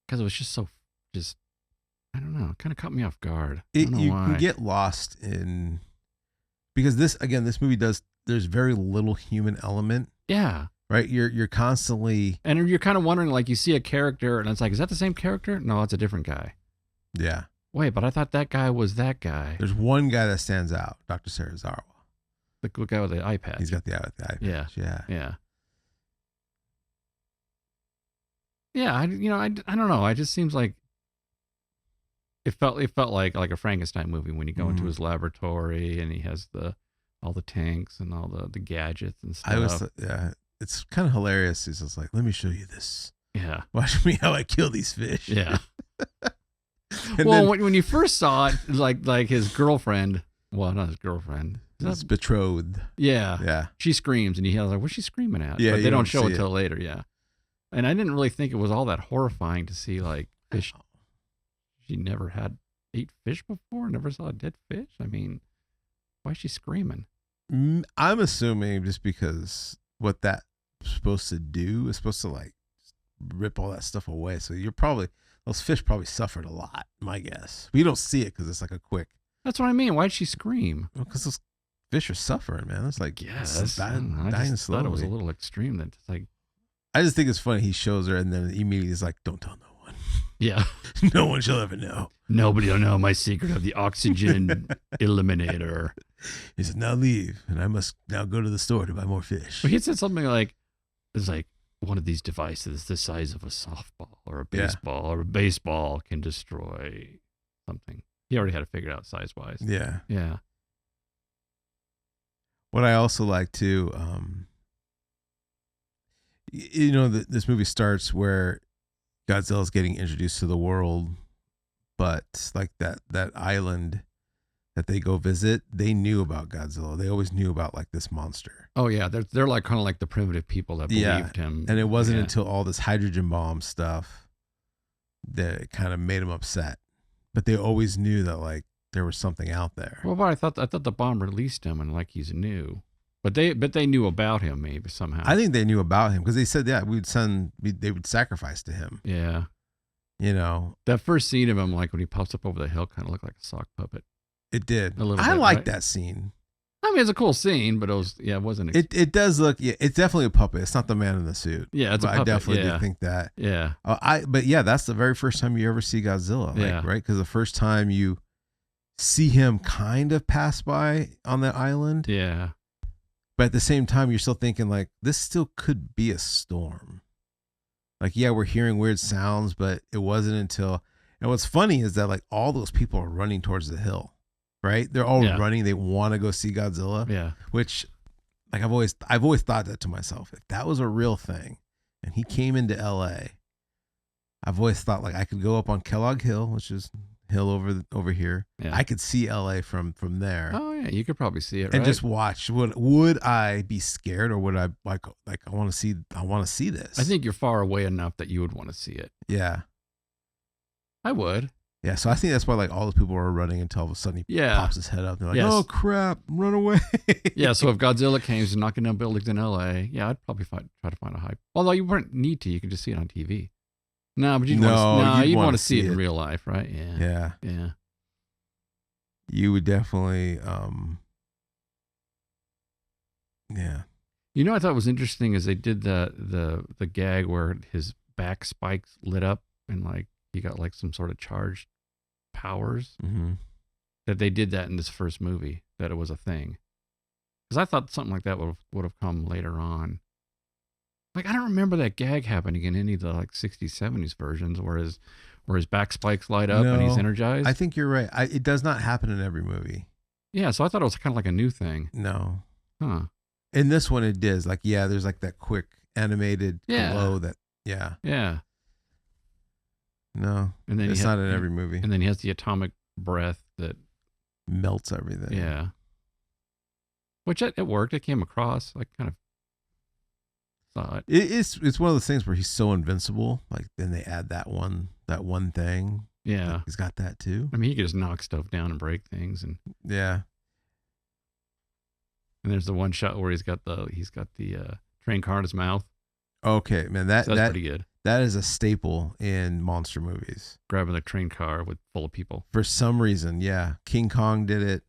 [SPEAKER 2] Because it was just I don't know, it kind of caught me off guard. I don't know
[SPEAKER 1] You
[SPEAKER 2] why.
[SPEAKER 1] can get lost in, because this movie there's very little human element.
[SPEAKER 2] Yeah.
[SPEAKER 1] Right? You're constantly,
[SPEAKER 2] and you're kind of wondering, like, you see a character and it's like, is that the same character? No, it's a different guy.
[SPEAKER 1] yeah.
[SPEAKER 2] Wait, but I thought that guy was that guy.
[SPEAKER 1] There's one guy that stands out, Dr. Serizawa.
[SPEAKER 2] The guy with the iPad.
[SPEAKER 1] He's got the eye with the eye
[SPEAKER 2] Yeah.
[SPEAKER 1] patch. Yeah.
[SPEAKER 2] Yeah. Yeah, I don't know. It just seems like it felt like a Frankenstein movie when you go into his laboratory and he has all the tanks and all the gadgets and stuff.
[SPEAKER 1] It's kind of hilarious. He's just like, let me show you this.
[SPEAKER 2] Yeah.
[SPEAKER 1] Watch me how I kill these fish.
[SPEAKER 2] Yeah.
[SPEAKER 1] Well,
[SPEAKER 2] when you first saw it, like his girlfriend, well, not his girlfriend,
[SPEAKER 1] his betrothed.
[SPEAKER 2] Yeah.
[SPEAKER 1] Yeah.
[SPEAKER 2] She screams and he has like, what's she screaming at?
[SPEAKER 1] Yeah,
[SPEAKER 2] but they don't show it
[SPEAKER 1] see
[SPEAKER 2] till later. Yeah. And I didn't really think it was all that horrifying to see like fish. She never ate fish before, never saw a dead fish. I mean, why is she screaming?
[SPEAKER 1] I'm assuming just because what that's supposed to do is supposed to like rip all that stuff away. So those fish probably suffered a lot, my guess. We don't see it because it's like a quick.
[SPEAKER 2] That's what I mean. Why'd she scream?
[SPEAKER 1] Well, because those fish are suffering, man. It's like,
[SPEAKER 2] yes,
[SPEAKER 1] dying
[SPEAKER 2] I just
[SPEAKER 1] slowly.
[SPEAKER 2] thought it was a little extreme. That it's like,
[SPEAKER 1] I just think it's funny. He shows her and then immediately he's like, don't tell no one.
[SPEAKER 2] Yeah.
[SPEAKER 1] No one shall ever know.
[SPEAKER 2] Nobody will know my secret of the oxygen eliminator.
[SPEAKER 1] He said, now leave. And I must now go to the store to buy more fish.
[SPEAKER 2] But he said something like, it's like, one of these devices the size of a softball or a baseball or a baseball can destroy something. He already had it figured out size-wise.
[SPEAKER 1] Yeah.
[SPEAKER 2] Yeah.
[SPEAKER 1] What I also like too, this movie starts where Godzilla's getting introduced to the world, but like that island that they go visit, they knew about Godzilla. They always knew about like this monster.
[SPEAKER 2] Oh yeah, they're like kind of like the primitive people that believed him.
[SPEAKER 1] And it wasn't until all this hydrogen bomb stuff that it kind of made them upset. But they always knew that like there was something out there.
[SPEAKER 2] Well, but I thought the bomb released him and like he's new. But they knew about him maybe somehow.
[SPEAKER 1] I think they knew about him because they said they would sacrifice to him.
[SPEAKER 2] Yeah.
[SPEAKER 1] That
[SPEAKER 2] first scene of him, like when he pops up over the hill, kind of looked like a sock puppet.
[SPEAKER 1] It did.
[SPEAKER 2] A little
[SPEAKER 1] I
[SPEAKER 2] bit,
[SPEAKER 1] like
[SPEAKER 2] right?
[SPEAKER 1] that scene.
[SPEAKER 2] I mean, it's a cool scene, but it wasn't.
[SPEAKER 1] It does look. Yeah, it's definitely a puppet. It's not the man in the suit.
[SPEAKER 2] Yeah, it's a puppet.
[SPEAKER 1] I definitely
[SPEAKER 2] do
[SPEAKER 1] think that.
[SPEAKER 2] Yeah.
[SPEAKER 1] But yeah, that's the very first time you ever see Godzilla.
[SPEAKER 2] Yeah.
[SPEAKER 1] Right? Because the first time you see him kind of pass by on that island.
[SPEAKER 2] Yeah.
[SPEAKER 1] But at the same time, you're still thinking like this still could be a storm. Like, yeah, we're hearing weird sounds, but it wasn't until. And what's funny is that like all those people are running towards the hill. Right? They're all running. They want to go see Godzilla.
[SPEAKER 2] Yeah.
[SPEAKER 1] Which, like, I've always thought that to myself. If that was a real thing, and he came into L.A., I've always thought like I could go up on Kellogg Hill, which is hill over here.
[SPEAKER 2] Yeah.
[SPEAKER 1] I could see L.A. from there.
[SPEAKER 2] Oh yeah, you could probably see it.
[SPEAKER 1] And just watch. Would I be scared, or would I like I want to see this?
[SPEAKER 2] I think you're far away enough that you would want to see it.
[SPEAKER 1] Yeah.
[SPEAKER 2] I would.
[SPEAKER 1] Yeah, so I think that's why like all those people are running until all of a sudden he pops his head up. They're like, "Oh crap, run away!"
[SPEAKER 2] Yeah, so if Godzilla came and knocking down buildings in L.A., yeah, I'd probably try to find a hype. Although you wouldn't need to, you can just see it on TV. No, but you'd want to see it in real life, right? Yeah, yeah.
[SPEAKER 1] You would definitely, yeah.
[SPEAKER 2] I thought was interesting is they did the gag where his back spikes lit up and like he got like some sort of charged powers.
[SPEAKER 1] Mm-hmm.
[SPEAKER 2] That they did that in this first movie, that it was a thing. Because I thought something like that would have come later on. Like I don't remember that gag happening in any of the like 60s, 70s versions where his back spikes light up and he's energized.
[SPEAKER 1] I think you're right. It does not happen in every movie.
[SPEAKER 2] Yeah, so I thought it was kind of like a new thing.
[SPEAKER 1] No.
[SPEAKER 2] Huh.
[SPEAKER 1] In this one it is. Like, yeah, there's like that quick animated glow that, yeah.
[SPEAKER 2] Yeah.
[SPEAKER 1] No,
[SPEAKER 2] and then
[SPEAKER 1] it's not in every movie.
[SPEAKER 2] And then he has the atomic breath that
[SPEAKER 1] melts everything.
[SPEAKER 2] Yeah. Which it worked. It came across. I kind of saw it.
[SPEAKER 1] It's one of those things where he's so invincible. Like then they add that one thing.
[SPEAKER 2] Yeah.
[SPEAKER 1] Like he's got that too.
[SPEAKER 2] I mean, he could just knock stuff down and break things, and
[SPEAKER 1] yeah.
[SPEAKER 2] And there's the one shot where he's got the train car in his mouth.
[SPEAKER 1] Okay, man,
[SPEAKER 2] So that's pretty good.
[SPEAKER 1] that is a staple in monster movies.
[SPEAKER 2] Grabbing the train car full of people.
[SPEAKER 1] For some reason, yeah. King Kong did it.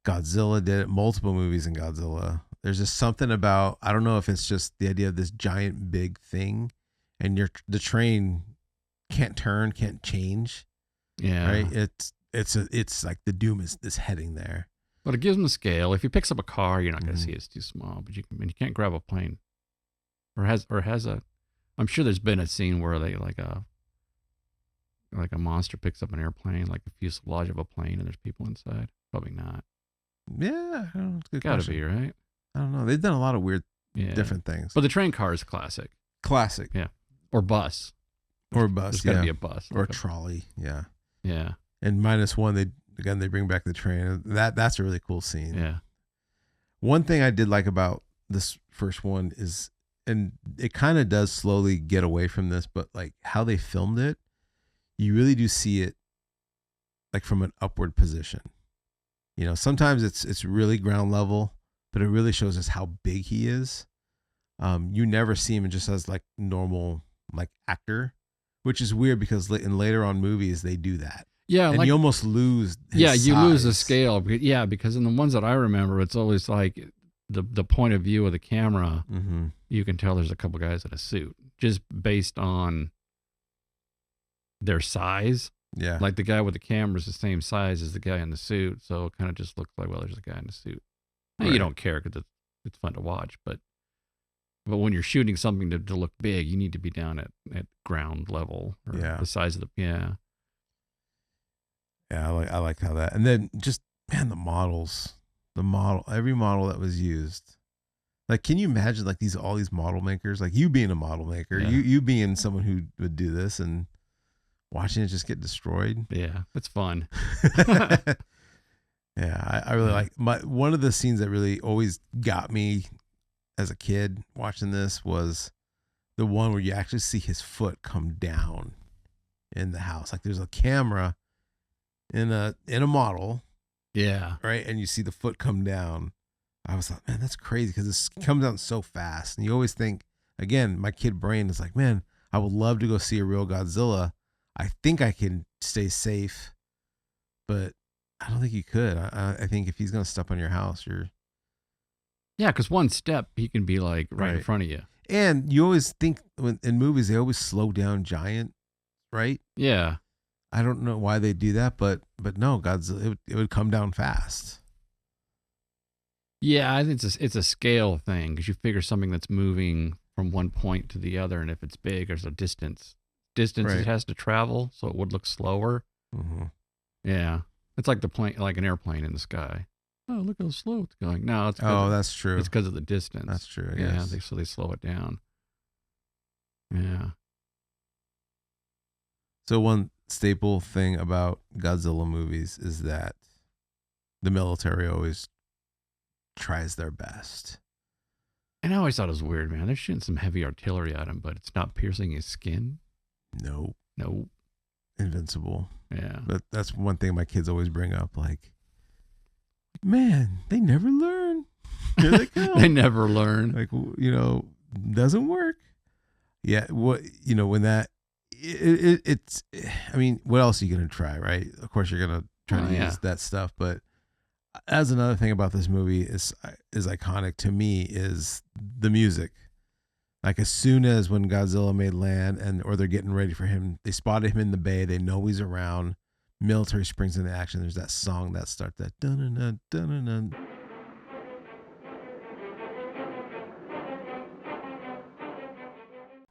[SPEAKER 1] Godzilla did it. Multiple movies in Godzilla. There's just something about, I don't know if it's just the idea of this giant big thing, and the train can't turn, can't change.
[SPEAKER 2] Yeah.
[SPEAKER 1] Right. It's like the doom is heading there.
[SPEAKER 2] But it gives him the scale. If he picks up a car, you're not going to see it's too small. But you can't grab a plane, or has a. I'm sure there's been a scene where they like a monster picks up an airplane, like the fuselage of a plane, and there's people inside. Probably not.
[SPEAKER 1] Yeah, I don't know, it's a good
[SPEAKER 2] Gotta
[SPEAKER 1] question.
[SPEAKER 2] be, right?
[SPEAKER 1] I don't know. They've done a lot of weird, different things.
[SPEAKER 2] But the train car is classic.
[SPEAKER 1] Classic.
[SPEAKER 2] Yeah. Or bus.
[SPEAKER 1] Or bus.
[SPEAKER 2] There's got to be a bus.
[SPEAKER 1] Or a trolley. Yeah.
[SPEAKER 2] Yeah.
[SPEAKER 1] And -1, they bring back the train. That's a really cool scene.
[SPEAKER 2] Yeah.
[SPEAKER 1] One thing I did like about this first one is, and it kind of does slowly get away from this, but like how they filmed it, you really do see it like from an upward position. You know, sometimes it's really ground level, but it really shows us how big he is. You never see him just as like normal like actor, which is weird because in later on movies they do that.
[SPEAKER 2] Yeah,
[SPEAKER 1] and
[SPEAKER 2] like,
[SPEAKER 1] you almost lose.
[SPEAKER 2] You lose the
[SPEAKER 1] size.
[SPEAKER 2] scale. Yeah, because in the ones that I remember, it's always like the point of view of the camera.
[SPEAKER 1] Mm-hmm.
[SPEAKER 2] You can tell there's a couple guys in a suit just based on their size.
[SPEAKER 1] Yeah,
[SPEAKER 2] like the guy with the camera is the same size as the guy in the suit, so it kind of just looks like, well, there's a guy in the suit. Right. You don't care because it's fun to watch, but when you're shooting something to look big, you need to be down at ground level. Or the size of the Yeah,
[SPEAKER 1] I like how that, and then just man, every model that was used. Like, can you imagine like all these model makers, like you being a model maker, you being someone who would do this and watching it just get destroyed.
[SPEAKER 2] Yeah, it's fun.
[SPEAKER 1] Yeah, I really like one of the scenes that really always got me as a kid watching this was the one where you actually see his foot come down in the house. Like there's a camera in a model.
[SPEAKER 2] Yeah.
[SPEAKER 1] Right. And you see the foot come down. I was like, man, that's crazy because it comes down so fast. And you always think, again, my kid brain is like, man, I would love to go see a real Godzilla. I think I can stay safe, but I don't think you could. I think if he's going to step on your house, you're.
[SPEAKER 2] Yeah, because one step, he can be like right in front of you.
[SPEAKER 1] And you always think in movies, they always slow down giant, right?
[SPEAKER 2] Yeah.
[SPEAKER 1] I don't know why they do that, but no, Godzilla, it would come down fast.
[SPEAKER 2] Yeah, I think it's a scale thing because you figure something that's moving from one point to the other, and if it's big, there's a distance it has to travel, so it would look slower.
[SPEAKER 1] Mm-hmm.
[SPEAKER 2] Yeah, it's like like an airplane in the sky. Oh, look how slow it's going. No, it's
[SPEAKER 1] that's true.
[SPEAKER 2] It's because of the distance.
[SPEAKER 1] That's true.
[SPEAKER 2] Yeah,
[SPEAKER 1] yes.
[SPEAKER 2] so they slow it down. Yeah.
[SPEAKER 1] So one staple thing about Godzilla movies is that the military always tries their best.
[SPEAKER 2] And I always thought it was weird, man. They're shooting some heavy artillery at him, but it's not piercing his skin.
[SPEAKER 1] No. Invincible.
[SPEAKER 2] Yeah.
[SPEAKER 1] But that's one thing my kids always bring up. Like, man, they never learn. Here they come.
[SPEAKER 2] They never learn.
[SPEAKER 1] Like, doesn't work. Yeah. When that, it's, I mean, what else are you going to try, right? Of course, you're going to try to use that stuff. But as another thing about this movie is iconic to me is the music. Like as soon as when Godzilla made land or they're getting ready for him, they spotted him in the bay. They know he's around. Military springs into action. There's that song that starts that dun dun dun dun.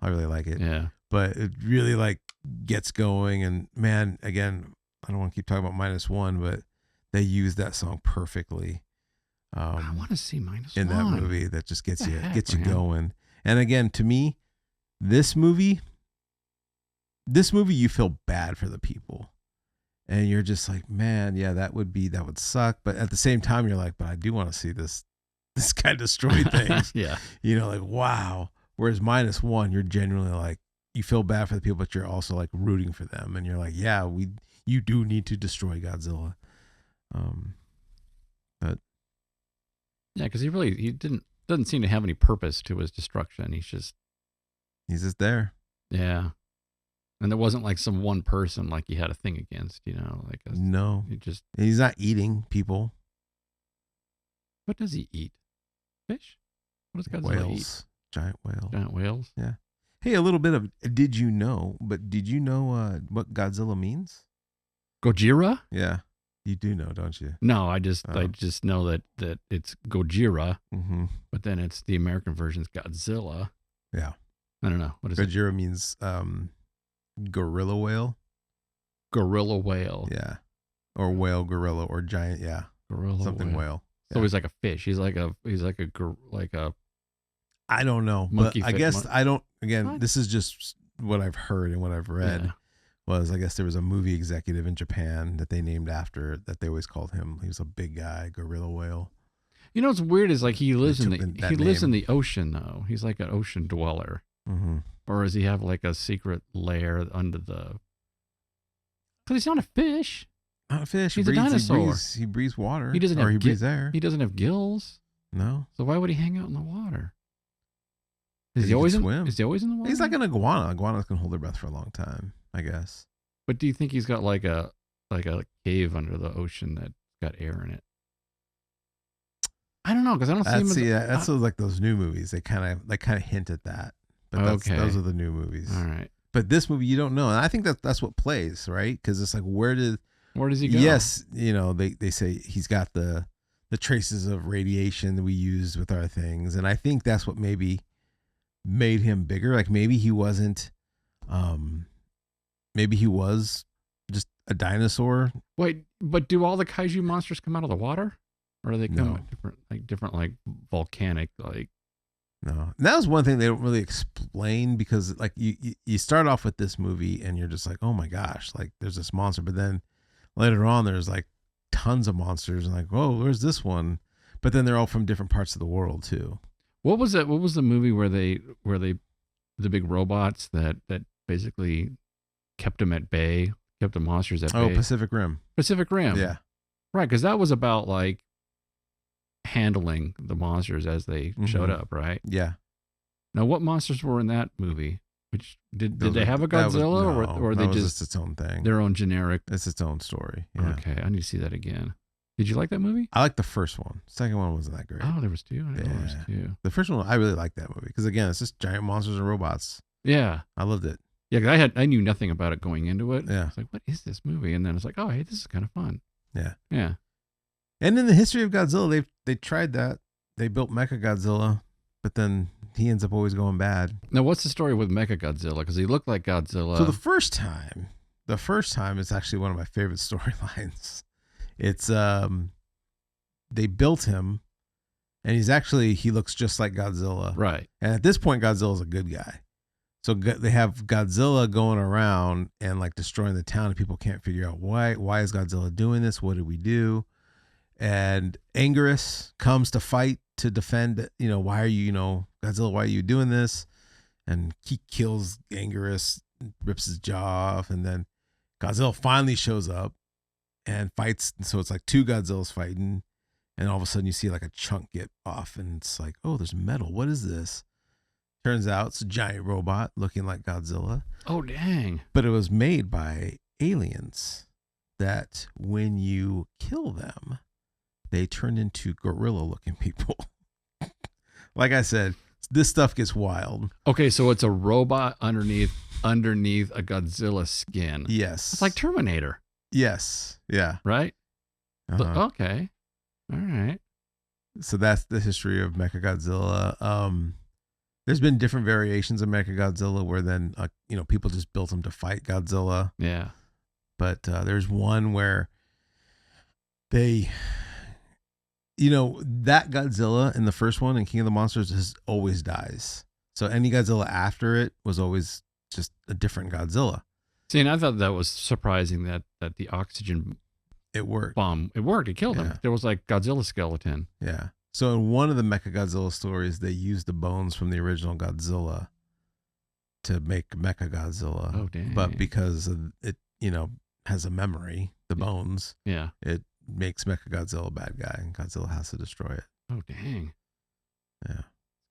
[SPEAKER 1] I really like it.
[SPEAKER 2] Yeah.
[SPEAKER 1] But it really like gets going, and man, again, I don't want to keep talking about -1, but they use that song perfectly.
[SPEAKER 2] I want to see -1
[SPEAKER 1] in that movie. That just gets you going. And again, to me, this movie, you feel bad for the people, and you're just like, man, yeah, that would suck. But at the same time, you're like, but I do want to see this guy destroy things.
[SPEAKER 2] Yeah,
[SPEAKER 1] like wow. Whereas -1, you're genuinely like, you feel bad for the people, but you're also like rooting for them, and you're like, yeah, you do need to destroy Godzilla. But
[SPEAKER 2] yeah, because he didn't doesn't seem to have any purpose to his destruction. He's just
[SPEAKER 1] there.
[SPEAKER 2] yeah. And there wasn't like some one person like he had a thing against, like
[SPEAKER 1] No,
[SPEAKER 2] he just.
[SPEAKER 1] he's not eating people.
[SPEAKER 2] What does he eat? Fish? What does Godzilla
[SPEAKER 1] Whales, giant whale.
[SPEAKER 2] Giant whales.
[SPEAKER 1] Yeah. Hey, a little bit of did you know? But did you know what Godzilla means?
[SPEAKER 2] Gojira?
[SPEAKER 1] Yeah, you do know, don't you?
[SPEAKER 2] No, I just know that it's Gojira,
[SPEAKER 1] Mm-hmm.
[SPEAKER 2] but then it's the American version's Godzilla.
[SPEAKER 1] Yeah.
[SPEAKER 2] I don't know what is it.
[SPEAKER 1] Gojira means gorilla whale.
[SPEAKER 2] Gorilla whale.
[SPEAKER 1] Yeah. Or whale gorilla or giant. Yeah.
[SPEAKER 2] Gorilla
[SPEAKER 1] something whale.
[SPEAKER 2] So
[SPEAKER 1] Yeah.
[SPEAKER 2] he's like a fish. He's like a
[SPEAKER 1] I don't know,
[SPEAKER 2] monkey
[SPEAKER 1] but I
[SPEAKER 2] fish.
[SPEAKER 1] guess I don't. Again,
[SPEAKER 2] What?
[SPEAKER 1] this is just what I've heard and what I've read.
[SPEAKER 2] Yeah.
[SPEAKER 1] Was I guess there was a movie executive in Japan that they named after that they always called him. He was a big guy, gorilla whale.
[SPEAKER 2] You know what's weird is like he lives in
[SPEAKER 1] took that
[SPEAKER 2] he lives in
[SPEAKER 1] name.
[SPEAKER 2] the ocean though. He's like an ocean dweller,
[SPEAKER 1] Mm-hmm.
[SPEAKER 2] or does he have like a secret lair under the? Because he's not a fish.
[SPEAKER 1] Not a fish.
[SPEAKER 2] He's a dinosaur.
[SPEAKER 1] He breathes water.
[SPEAKER 2] He doesn't
[SPEAKER 1] or
[SPEAKER 2] have
[SPEAKER 1] he breathes air.
[SPEAKER 2] He doesn't have gills.
[SPEAKER 1] No.
[SPEAKER 2] So why would he hang out in the water?
[SPEAKER 1] He
[SPEAKER 2] Is he
[SPEAKER 1] can
[SPEAKER 2] always
[SPEAKER 1] swim.
[SPEAKER 2] Is he always in the water?
[SPEAKER 1] He's like an iguana. Iguanas can hold their breath for a long time, I guess.
[SPEAKER 2] But do you think he's got like a cave under the ocean that's got air in it? I don't know because I don't see him.
[SPEAKER 1] That's like those new movies. They kind of hint at that. But those are the new movies.
[SPEAKER 2] All right.
[SPEAKER 1] But this movie, you don't know, and I think that's what plays, right? Because it's like, where does he go? Yes, they say he's got the traces of radiation that we use with our things, and I think that's what maybe made him bigger. Like maybe he wasn't, maybe he was just a dinosaur.
[SPEAKER 2] Wait, but do all the kaiju monsters come out of the water, or do they come
[SPEAKER 1] No.
[SPEAKER 2] at different volcanic like?
[SPEAKER 1] No, and that was one thing they don't really explain because like you start off with this movie and you're just like, oh my gosh, like there's this monster, but then later on there's like tons of monsters and like, oh, where's this one? But then they're all from different parts of the world too.
[SPEAKER 2] What was it? What was the movie where they the big robots that basically kept them at bay, kept the monsters at bay?
[SPEAKER 1] Oh, Pacific Rim.
[SPEAKER 2] Pacific Rim.
[SPEAKER 1] Yeah.
[SPEAKER 2] Right, because that was about like handling the monsters as they showed up, right?
[SPEAKER 1] Yeah.
[SPEAKER 2] Now, what monsters were in that movie? Which did they have a
[SPEAKER 1] That was-
[SPEAKER 2] Godzilla, or they
[SPEAKER 1] that was
[SPEAKER 2] just
[SPEAKER 1] its own thing.
[SPEAKER 2] their own generic?
[SPEAKER 1] It's its own story. Yeah.
[SPEAKER 2] Okay, I need to see that again. Did you like that movie?
[SPEAKER 1] I like the first one. Second one wasn't that great.
[SPEAKER 2] Oh, there was two. I didn't know there was two.
[SPEAKER 1] The first one, I really liked that movie because again, it's just giant monsters and robots.
[SPEAKER 2] Yeah,
[SPEAKER 1] I loved it.
[SPEAKER 2] yeah. 'Cause I knew nothing about it going into it.
[SPEAKER 1] Yeah.
[SPEAKER 2] I was like, what is this movie? And then it's like, oh, hey, this is kind of fun.
[SPEAKER 1] Yeah.
[SPEAKER 2] Yeah.
[SPEAKER 1] And in the history of Godzilla, they tried that. They built Mecha Godzilla, but then he ends up always going bad.
[SPEAKER 2] Now, what's the story with Mecha Godzilla? Because he looked like Godzilla.
[SPEAKER 1] So the first time is actually one of my favorite storylines. It's they built him, and he looks just like Godzilla.
[SPEAKER 2] right.
[SPEAKER 1] And at this point, Godzilla's a good guy. So they have Godzilla going around and like destroying the town, and people can't figure out why is Godzilla doing this? What did we do? And Anguirus comes to fight to defend. Why are you, Godzilla? Why are you doing this? And he kills Anguirus, rips his jaw off, and then Godzilla finally shows up and fights. So it's like two Godzillas fighting, and all of a sudden you see like a chunk get off, and it's like, oh, there's metal. What is this? Turns out it's a giant robot looking like Godzilla,
[SPEAKER 2] Oh, dang.
[SPEAKER 1] but it was made by aliens that when you kill them, they turn into gorilla-looking people. Like I said, this stuff gets wild.
[SPEAKER 2] Okay, so it's a robot underneath a Godzilla skin.
[SPEAKER 1] Yes.
[SPEAKER 2] It's like Terminator,
[SPEAKER 1] Yes. Yeah.
[SPEAKER 2] right?
[SPEAKER 1] Uh-huh.
[SPEAKER 2] Okay. All right.
[SPEAKER 1] So that's the history of Mechagodzilla. There's been different variations of Mechagodzilla where then, people just built them to fight Godzilla.
[SPEAKER 2] Yeah.
[SPEAKER 1] But there's one where they, that Godzilla in the first one in King of the Monsters always dies. So any Godzilla after it was always just a different Godzilla.
[SPEAKER 2] See, and I thought that was surprising that the oxygen
[SPEAKER 1] It worked.
[SPEAKER 2] bomb, it worked. It killed him.
[SPEAKER 1] Yeah.
[SPEAKER 2] There was like Godzilla skeleton.
[SPEAKER 1] Yeah. So in one of the Mechagodzilla stories, they used the bones from the original Godzilla to make Mechagodzilla.
[SPEAKER 2] Oh, dang.
[SPEAKER 1] But because it, has a memory, the bones,
[SPEAKER 2] Yeah.
[SPEAKER 1] it makes Mechagodzilla a bad guy, and Godzilla has to destroy it.
[SPEAKER 2] Oh, dang.
[SPEAKER 1] Yeah.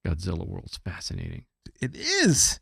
[SPEAKER 2] Godzilla world's fascinating.
[SPEAKER 1] It is.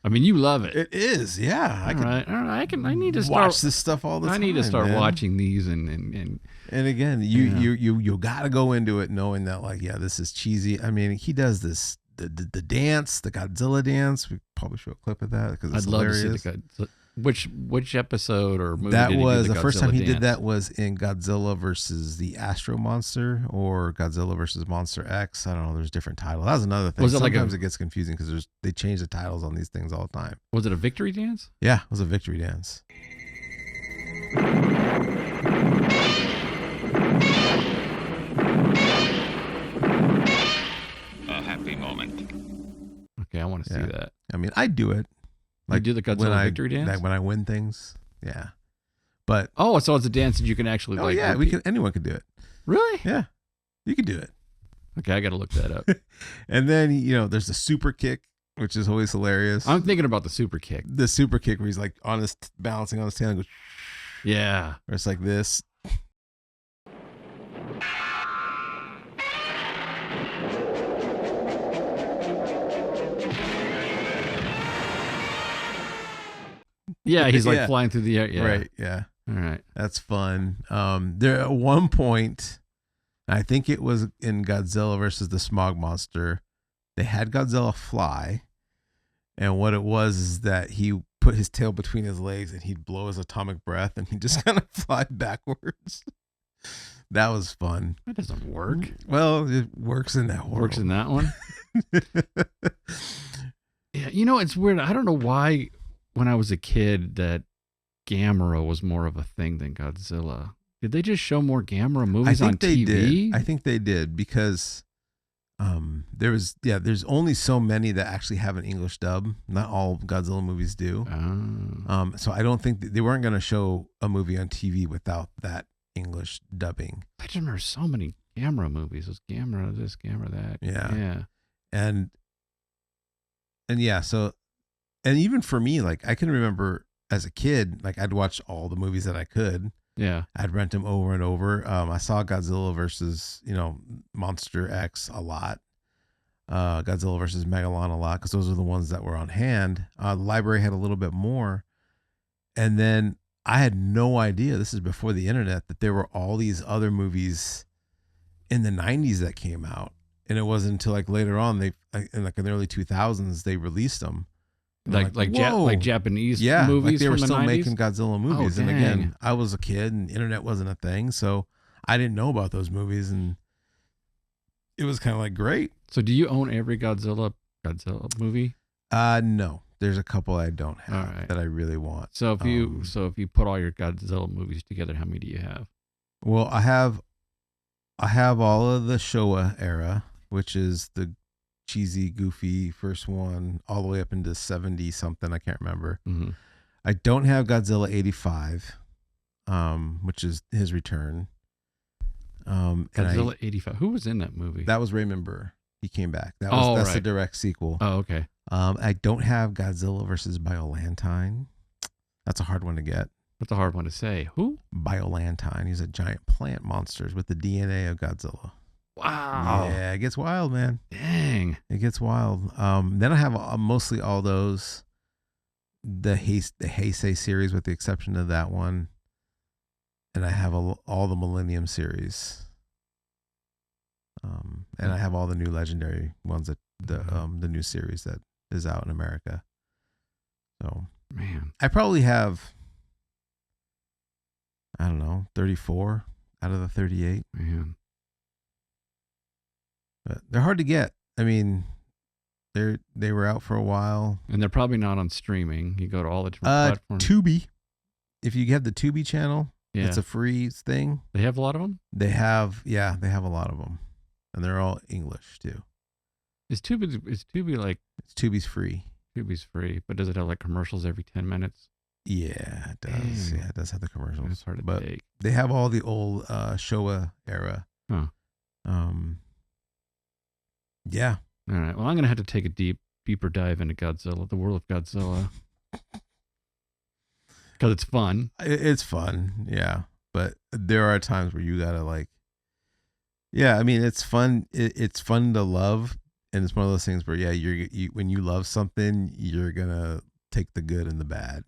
[SPEAKER 2] I mean, you love it.
[SPEAKER 1] It is. Yeah.
[SPEAKER 2] All right. I need to
[SPEAKER 1] watch
[SPEAKER 2] start.
[SPEAKER 1] this stuff all the time.
[SPEAKER 2] I need to start
[SPEAKER 1] man.
[SPEAKER 2] watching these and
[SPEAKER 1] again, you got to go into it knowing that, like, yeah, this is cheesy. I mean, he does this the dance, the Godzilla dance. We probably show a clip of that because it's hilarious.
[SPEAKER 2] Love to see the which episode or movie
[SPEAKER 1] that
[SPEAKER 2] did he
[SPEAKER 1] was
[SPEAKER 2] do
[SPEAKER 1] the first time he
[SPEAKER 2] dance?
[SPEAKER 1] did that was in Godzilla versus the Astro Monster or Godzilla versus Monster X. I don't know. There's different titles. That was another thing.
[SPEAKER 2] Was it
[SPEAKER 1] Sometimes it gets confusing because they change the titles on these things all the time.
[SPEAKER 2] Was it a victory dance?
[SPEAKER 1] Yeah, it was a victory dance.
[SPEAKER 3] A happy moment.
[SPEAKER 2] Okay, I want to see that.
[SPEAKER 1] I mean, I do it.
[SPEAKER 2] Like, you do the Godzilla victory dance?
[SPEAKER 1] Like when I win things. Yeah. But
[SPEAKER 2] so it's a dance that you can actually
[SPEAKER 1] anyone can do it.
[SPEAKER 2] Really?
[SPEAKER 1] Yeah. You can do it.
[SPEAKER 2] Okay, I got to look that up.
[SPEAKER 1] And then, there's the super kick, which is always hilarious.
[SPEAKER 2] I'm thinking about the super kick.
[SPEAKER 1] The super kick where he's like balancing on his tail and goes,
[SPEAKER 2] yeah.
[SPEAKER 1] Or it's like this.
[SPEAKER 2] Yeah, he's like flying through the air. Yeah.
[SPEAKER 1] Right, yeah.
[SPEAKER 2] All right.
[SPEAKER 1] That's fun. There at one point, I think it was in Godzilla versus the Smog Monster, they had Godzilla fly, and what it was is that he put his tail between his legs and he'd blow his atomic breath and he'd just kind of fly backwards. That was fun.
[SPEAKER 2] That doesn't work.
[SPEAKER 1] Well, it works in that world.
[SPEAKER 2] Works in that one. Yeah, it's weird. I don't know why when I was a kid that Gamera was more of a thing than Godzilla. Did they just show more Gamera movies on TV?
[SPEAKER 1] I think they did because there's only so many that actually have an English dub. Not all Godzilla movies do.
[SPEAKER 2] Oh.
[SPEAKER 1] So I don't think they weren't going to show a movie on TV without that English dubbing.
[SPEAKER 2] I just remember so many Gamera movies. It was Gamera this, Gamera that.
[SPEAKER 1] Yeah. And yeah, so, and even for me, like I can remember as a kid, like I'd watch all the movies that I could.
[SPEAKER 2] Yeah.
[SPEAKER 1] I'd rent them over and over. I saw Godzilla versus, Monster X a lot. Godzilla versus Megalon a lot because those are the ones that were on hand. The library had a little bit more. And then I had no idea, this is before the internet, that there were all these other movies in the 90s that came out. And it wasn't until like later on, in the early 2000s, they released them.
[SPEAKER 2] Like Japanese movies
[SPEAKER 1] like they were
[SPEAKER 2] from the
[SPEAKER 1] still
[SPEAKER 2] 90s?
[SPEAKER 1] making Godzilla movies.
[SPEAKER 2] Oh,
[SPEAKER 1] and
[SPEAKER 2] dang.
[SPEAKER 1] again, I was a kid and the internet wasn't a thing, so I didn't know about those movies, and it was kind of like great.
[SPEAKER 2] So do you own every Godzilla movie?
[SPEAKER 1] No. There's a couple I don't have
[SPEAKER 2] right.
[SPEAKER 1] that I really want.
[SPEAKER 2] So if you put all your Godzilla movies together, how many do you have?
[SPEAKER 1] Well, I have all of the Showa era, which is the cheesy, goofy first one, all the way up into 70 something. I can't remember.
[SPEAKER 2] Mm-hmm.
[SPEAKER 1] I don't have Godzilla 85, which is his return.
[SPEAKER 2] Godzilla 85. Who was in that movie?
[SPEAKER 1] That was Raymond Burr. He came back. That's the direct sequel.
[SPEAKER 2] Oh, okay.
[SPEAKER 1] I don't have Godzilla versus Biolantine. That's a hard one to get.
[SPEAKER 2] That's a hard one to say. Who?
[SPEAKER 1] Biolantine. He's a giant plant monster with the DNA of Godzilla.
[SPEAKER 2] Wow.
[SPEAKER 1] Yeah, it gets wild, man.
[SPEAKER 2] Dang.
[SPEAKER 1] It gets wild. Then I have mostly all those, the Heisei series with the exception of that one. And I have all the Millennium series. And I have all the new Legendary ones, that the new series that is out in America. So,
[SPEAKER 2] man,
[SPEAKER 1] I probably have, I don't know, 34 out of the 38.
[SPEAKER 2] Man.
[SPEAKER 1] But they're hard to get. I mean, they were out for a while.
[SPEAKER 2] And they're probably not on streaming. You go to all the different platforms.
[SPEAKER 1] Tubi. If you have the Tubi channel, it's a free thing.
[SPEAKER 2] They have a lot of them?
[SPEAKER 1] They have a lot of them. And they're all English too.
[SPEAKER 2] Is Tubi like...
[SPEAKER 1] Tubi's free.
[SPEAKER 2] Tubi's free, but does it have like commercials every 10 minutes?
[SPEAKER 1] Yeah, it does.
[SPEAKER 2] Damn.
[SPEAKER 1] Yeah, it does have the commercials.
[SPEAKER 2] It's hard to
[SPEAKER 1] but
[SPEAKER 2] take.
[SPEAKER 1] They have all the old Showa era.
[SPEAKER 2] Huh.
[SPEAKER 1] Yeah.
[SPEAKER 2] All right. Well, I'm going to have to take a deeper dive into Godzilla, the world of Godzilla. Because it's fun.
[SPEAKER 1] It's fun, yeah. But there are times where you gotta Yeah, I mean, it's fun. It's fun to love, and it's one of those things where, yeah, when you love something, you're gonna take the good and the bad.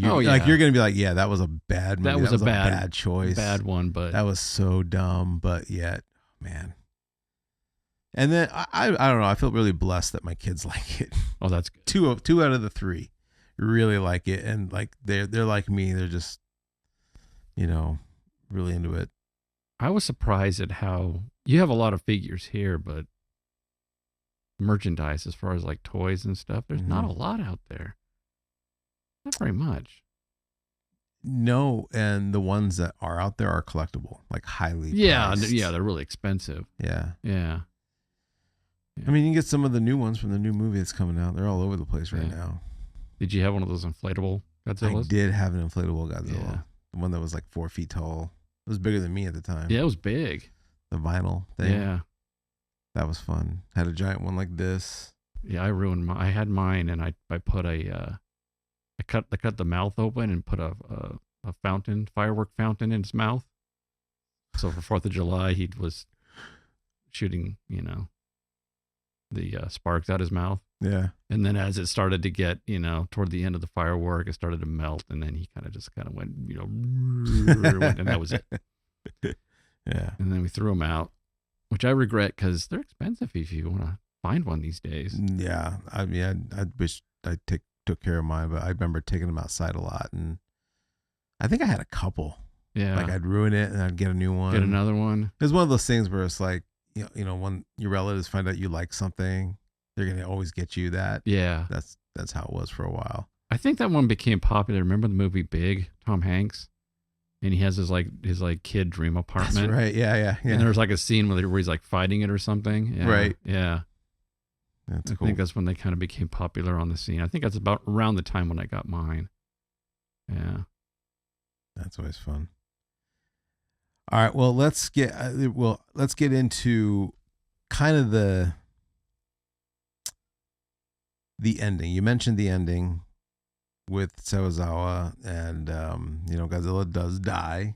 [SPEAKER 2] Oh,
[SPEAKER 1] Like
[SPEAKER 2] yeah.
[SPEAKER 1] you're gonna be like, yeah, that was a bad movie.
[SPEAKER 2] That was a
[SPEAKER 1] bad choice,
[SPEAKER 2] bad one, but
[SPEAKER 1] that was so dumb. But yet, man. And then I don't know. I feel really blessed that my kids like it.
[SPEAKER 2] oh, that's good.
[SPEAKER 1] Two out of the three really like it, and like they're like me. They're just, really into it.
[SPEAKER 2] I was surprised at how you have a lot of figures here, but merchandise as far as like toys and stuff, there's not a lot out there. Not very much.
[SPEAKER 1] No, and the ones that are out there are collectible, like highly priced.
[SPEAKER 2] Yeah, they're really expensive.
[SPEAKER 1] Yeah.
[SPEAKER 2] Yeah.
[SPEAKER 1] I mean, you can get some of the new ones from the new movie that's coming out. They're all over the place right now.
[SPEAKER 2] Did you have one of those inflatable Godzillas?
[SPEAKER 1] I did have an inflatable Godzilla.
[SPEAKER 2] Yeah.
[SPEAKER 1] The one that was like 4 feet tall. It was bigger than me at the time.
[SPEAKER 2] Yeah, it was big.
[SPEAKER 1] The vinyl thing.
[SPEAKER 2] Yeah.
[SPEAKER 1] That was fun. Had a giant one like this.
[SPEAKER 2] Yeah, I had mine, and I put I cut the mouth open and put a firework fountain in his mouth. So for 4th of July, he was shooting, the sparks out his mouth.
[SPEAKER 1] Yeah.
[SPEAKER 2] And then as it started to get, toward the end of the firework, it started to melt, and then he kind of went, and that was it.
[SPEAKER 1] Yeah.
[SPEAKER 2] And then we threw them out, which I regret because they're expensive if you want to find one these days.
[SPEAKER 1] Yeah. I mean, I wish I took care of mine, but I remember taking them outside a lot, and I think I had a couple.
[SPEAKER 2] Yeah.
[SPEAKER 1] Like I'd ruin it and I'd get a new one.
[SPEAKER 2] Get another one.
[SPEAKER 1] It's one of those things where it's like, when your relatives find out you like something, they're going to always get you that.
[SPEAKER 2] Yeah.
[SPEAKER 1] That's how it was for a while.
[SPEAKER 2] I think that one became popular. Remember the movie Big, Tom Hanks? And he has his kid dream apartment.
[SPEAKER 1] That's right. Yeah.
[SPEAKER 2] And there's like a scene where he's like fighting it or something. Yeah.
[SPEAKER 1] Right.
[SPEAKER 2] Yeah.
[SPEAKER 1] That's
[SPEAKER 2] I
[SPEAKER 1] cool.
[SPEAKER 2] think that's when they kind of became popular on the scene. I think that's about around the time when I got mine. Yeah.
[SPEAKER 1] That's always fun. All right. Well, let's get into kind of the ending. You mentioned the ending with Serizawa, and Godzilla does die,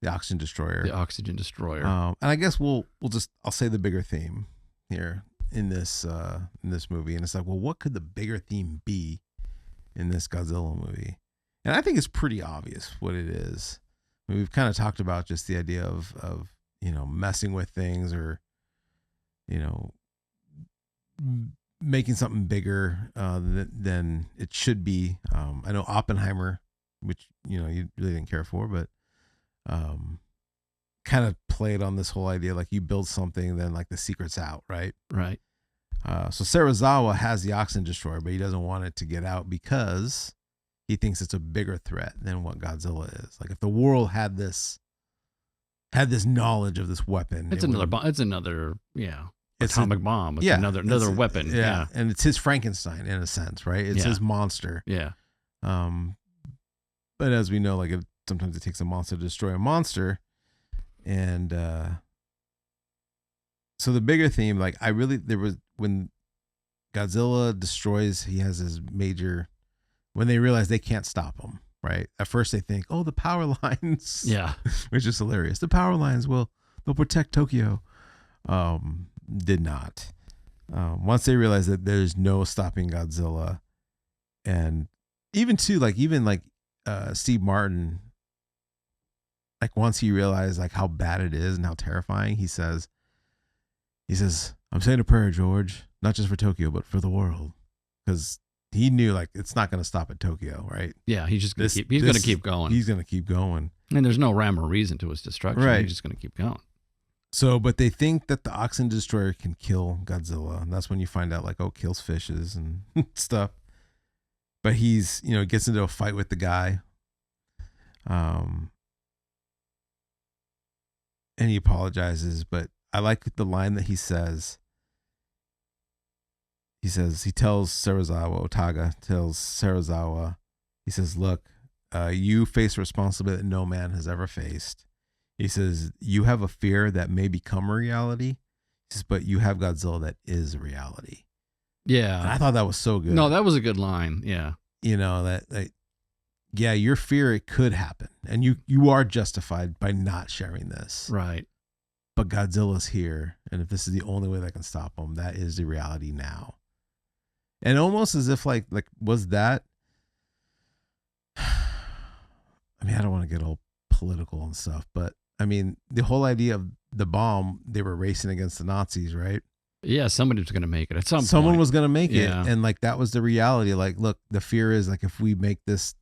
[SPEAKER 1] the oxygen destroyer.
[SPEAKER 2] The oxygen destroyer.
[SPEAKER 1] And I guess I'll say the bigger theme here in this movie, and it's like, well, what could the bigger theme be in this Godzilla movie? And I think it's pretty obvious what it is. I mean, we've kind of talked about just the idea of messing with things, or making something bigger than it should be. I know Oppenheimer, which you really didn't care for, but kind of played on this whole idea, like you build something, then like the secret's out, right?
[SPEAKER 2] Right.
[SPEAKER 1] So Serizawa has the oxygen destroyer, but he doesn't want it to get out because he thinks it's a bigger threat than what Godzilla is. Like if the world had this knowledge of this weapon,
[SPEAKER 2] It's another bomb. It's another atomic bomb. It's another weapon. Yeah.
[SPEAKER 1] And it's his Frankenstein in a sense, right? It's his monster.
[SPEAKER 2] Yeah.
[SPEAKER 1] But as we know, like sometimes it takes a monster to destroy a monster. And so the bigger theme, like when Godzilla destroys, he has his major, when they realize they can't stop him, right? At first they think, oh, the power lines.
[SPEAKER 2] Yeah.
[SPEAKER 1] Which is hilarious. The power lines they'll protect Tokyo. Did not. Once they realize that there's no stopping Godzilla, and even Steve Martin, like once he realized like how bad it is and how terrifying, he says, I'm saying a prayer, George, not just for Tokyo, but for the world. Because he knew like it's not going to stop at Tokyo, right?
[SPEAKER 2] Yeah, he's just going to keep. He's going to keep going.
[SPEAKER 1] He's going to keep going.
[SPEAKER 2] And there's no rhyme or reason to his destruction.
[SPEAKER 1] Right.
[SPEAKER 2] He's just going to keep going.
[SPEAKER 1] So, but they think that the oxygen destroyer can kill Godzilla, and that's when you find out like, oh, kills fishes and stuff. But he's gets into a fight with the guy, and he apologizes. But I like the line that he says. He tells Serizawa, Otaga tells Serizawa, he says, look, you face a responsibility that no man has ever faced. He says, you have a fear that may become a reality. He says, but you have Godzilla that is a reality.
[SPEAKER 2] Yeah.
[SPEAKER 1] And I thought that was so good.
[SPEAKER 2] No, that was a good line. Yeah.
[SPEAKER 1] Your fear, it could happen. And you are justified by not sharing this.
[SPEAKER 2] Right.
[SPEAKER 1] but Godzilla's here, and if this is the only way that can stop him, that is the reality now. And almost as if like was that? I mean, I don't want to get all political and stuff, but I mean, the whole idea of the bomb, they were racing against the Nazis, right?
[SPEAKER 2] Yeah, somebody was going to make it at some point.
[SPEAKER 1] Someone was going to make
[SPEAKER 2] Yeah.
[SPEAKER 1] it, and like that was the reality. Like, look, the fear is like if we make this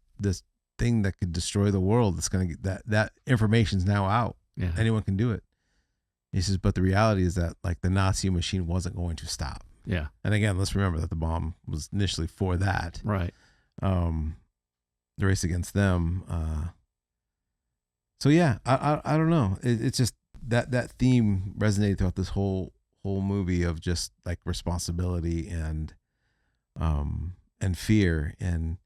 [SPEAKER 1] thing that could destroy the world, it's going to get that information's now out.
[SPEAKER 2] Yeah.
[SPEAKER 1] Anyone can do it. He says, but the reality is that like the Nazi machine wasn't going to stop.
[SPEAKER 2] Yeah.
[SPEAKER 1] And again, let's remember that the bomb was initially for that.
[SPEAKER 2] Right.
[SPEAKER 1] The race against them. So yeah, I don't know. It's just that theme resonated throughout this whole movie of just like responsibility and fear. And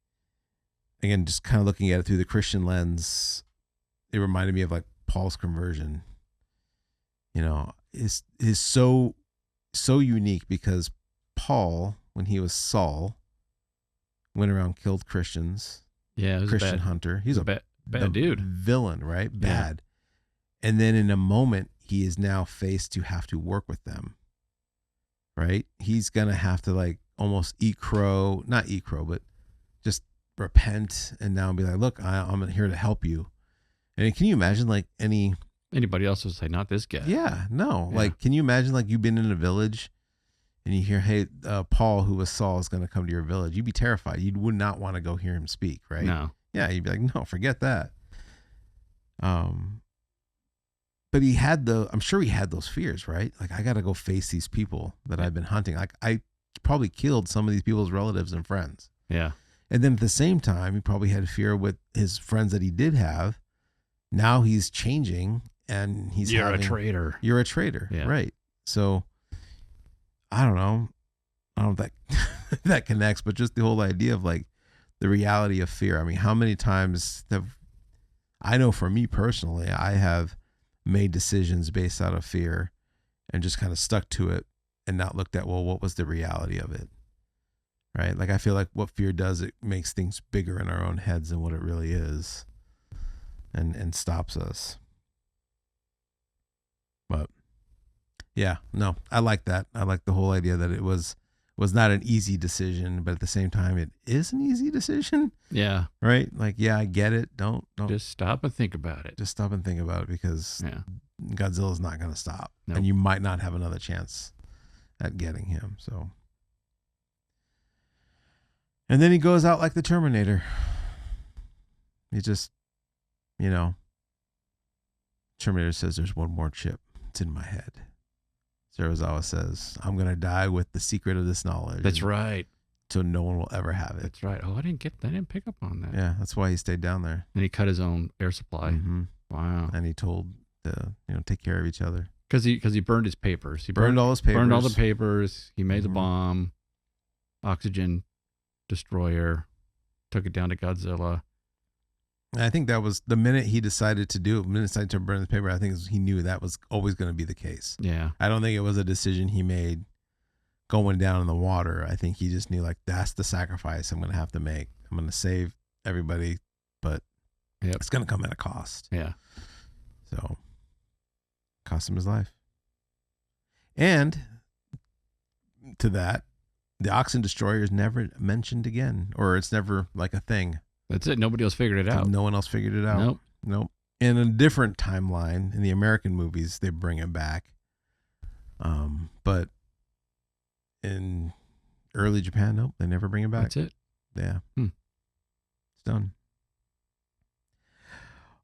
[SPEAKER 1] again, just kind of looking at it through the Christian lens, it reminded me of like Paul's conversion. You know, is so unique because Paul, when he was Saul, went around, killed Christians.
[SPEAKER 2] Yeah, it was
[SPEAKER 1] Christian
[SPEAKER 2] bad.
[SPEAKER 1] hunter. He's a
[SPEAKER 2] bad dude.
[SPEAKER 1] Villain, right? Bad. Yeah. And then in a moment, he is now faced to have to work with them. Right? He's going to have to like almost not eat crow, but just repent and now be like, look, I'm here to help you. And can you imagine like
[SPEAKER 2] Anybody else would say, not this guy.
[SPEAKER 1] Yeah, no.
[SPEAKER 2] Yeah.
[SPEAKER 1] Like, can you imagine like you've been in a village and you hear, hey, Paul, who was Saul, is going to come to your village. You'd be terrified. You would not want to go hear him speak, right?
[SPEAKER 2] No.
[SPEAKER 1] Yeah, you'd be like, no, forget that. But I'm sure he had those fears, right? Like, I got to go face these people that I've been hunting. Like, I probably killed some of these people's relatives and friends.
[SPEAKER 2] Yeah.
[SPEAKER 1] And then at the same time, he probably had fear with his friends that he did have. Now he's changing and
[SPEAKER 2] You're a traitor.
[SPEAKER 1] You're a traitor,
[SPEAKER 2] Yeah.
[SPEAKER 1] right? So, I don't know if that that connects, but just the whole idea of like the reality of fear. I mean, how many times I know for me personally, I have made decisions based out of fear and just kind of stuck to it and not looked at, well, what was the reality of it? Right? Like, I feel like what fear does, it makes things bigger in our own heads than what it really is and stops us. But yeah, no, I like that. I like the whole idea that it was not an easy decision, but at the same time, it is an easy decision.
[SPEAKER 2] Yeah.
[SPEAKER 1] Right? Like, yeah, I get it. Don't
[SPEAKER 2] Just stop and think about it.
[SPEAKER 1] just stop and think about it because
[SPEAKER 2] Yeah.
[SPEAKER 1] Godzilla's not going to stop.
[SPEAKER 2] Nope.
[SPEAKER 1] And you might not have another chance at getting him. So, and then he goes out like the Terminator. He just, Terminator says, there's one more chip. It's in my head. Serizawa says, I'm going to die with the secret of this knowledge.
[SPEAKER 2] That's right.
[SPEAKER 1] So no one will ever have it.
[SPEAKER 2] That's right. Oh, I didn't pick up on that.
[SPEAKER 1] Yeah, that's why he stayed down there.
[SPEAKER 2] And he cut his own air supply.
[SPEAKER 1] Mm-hmm.
[SPEAKER 2] Wow.
[SPEAKER 1] And he told to, take care of each other.
[SPEAKER 2] Because he burned his papers. He
[SPEAKER 1] Burned all his papers.
[SPEAKER 2] Burned all the papers. He made the
[SPEAKER 1] Mhm.
[SPEAKER 2] bomb, oxygen destroyer, took it down to Godzilla.
[SPEAKER 1] And I think that was the minute he decided to do it, the minute he decided to burn the paper, I think he knew that was always going to be the case.
[SPEAKER 2] Yeah.
[SPEAKER 1] I don't think it was a decision he made going down in the water. I think he just knew, like, that's the sacrifice I'm going to have to make. I'm going to save everybody, but it's going to come at a cost.
[SPEAKER 2] Yeah.
[SPEAKER 1] So, cost him his life. And to that, the oxygen destroyer is never mentioned again, or it's never like a thing.
[SPEAKER 2] That's it. Nobody else figured it out.
[SPEAKER 1] No one else figured it out. Nope. In a different timeline, in the American movies, they bring it back. But in early Japan, nope, they never bring it back.
[SPEAKER 2] That's it.
[SPEAKER 1] Yeah. It's done.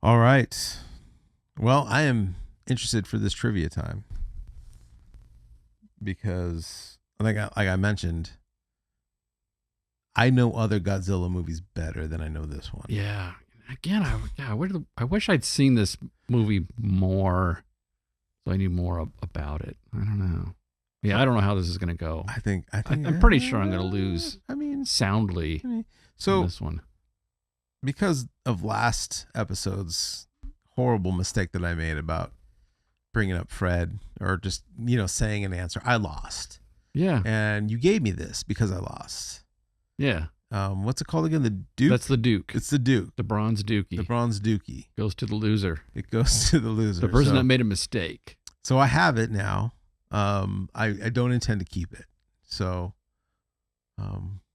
[SPEAKER 1] All right. Well, I am interested for this trivia time because, like I mentioned, I know other Godzilla movies better than I know this one.
[SPEAKER 2] Yeah. Again, I wish I'd seen this movie more, so I knew more about it. I don't know. Yeah, I don't know how this is going to go.
[SPEAKER 1] I think
[SPEAKER 2] I'm pretty sure I'm going to lose.
[SPEAKER 1] I mean,
[SPEAKER 2] soundly.
[SPEAKER 1] So
[SPEAKER 2] this one,
[SPEAKER 1] because of last episode's horrible mistake that I made about bringing up Fred or just saying an answer, I lost.
[SPEAKER 2] Yeah.
[SPEAKER 1] And you gave me this because I lost.
[SPEAKER 2] Yeah.
[SPEAKER 1] What's it called again? The Duke?
[SPEAKER 2] That's the Duke.
[SPEAKER 1] It's the Duke.
[SPEAKER 2] The bronze Dookie.
[SPEAKER 1] The bronze Dookie.
[SPEAKER 2] Goes to the loser.
[SPEAKER 1] It goes to the loser.
[SPEAKER 2] The person that made a mistake.
[SPEAKER 1] So I have it now. I don't intend to keep it. So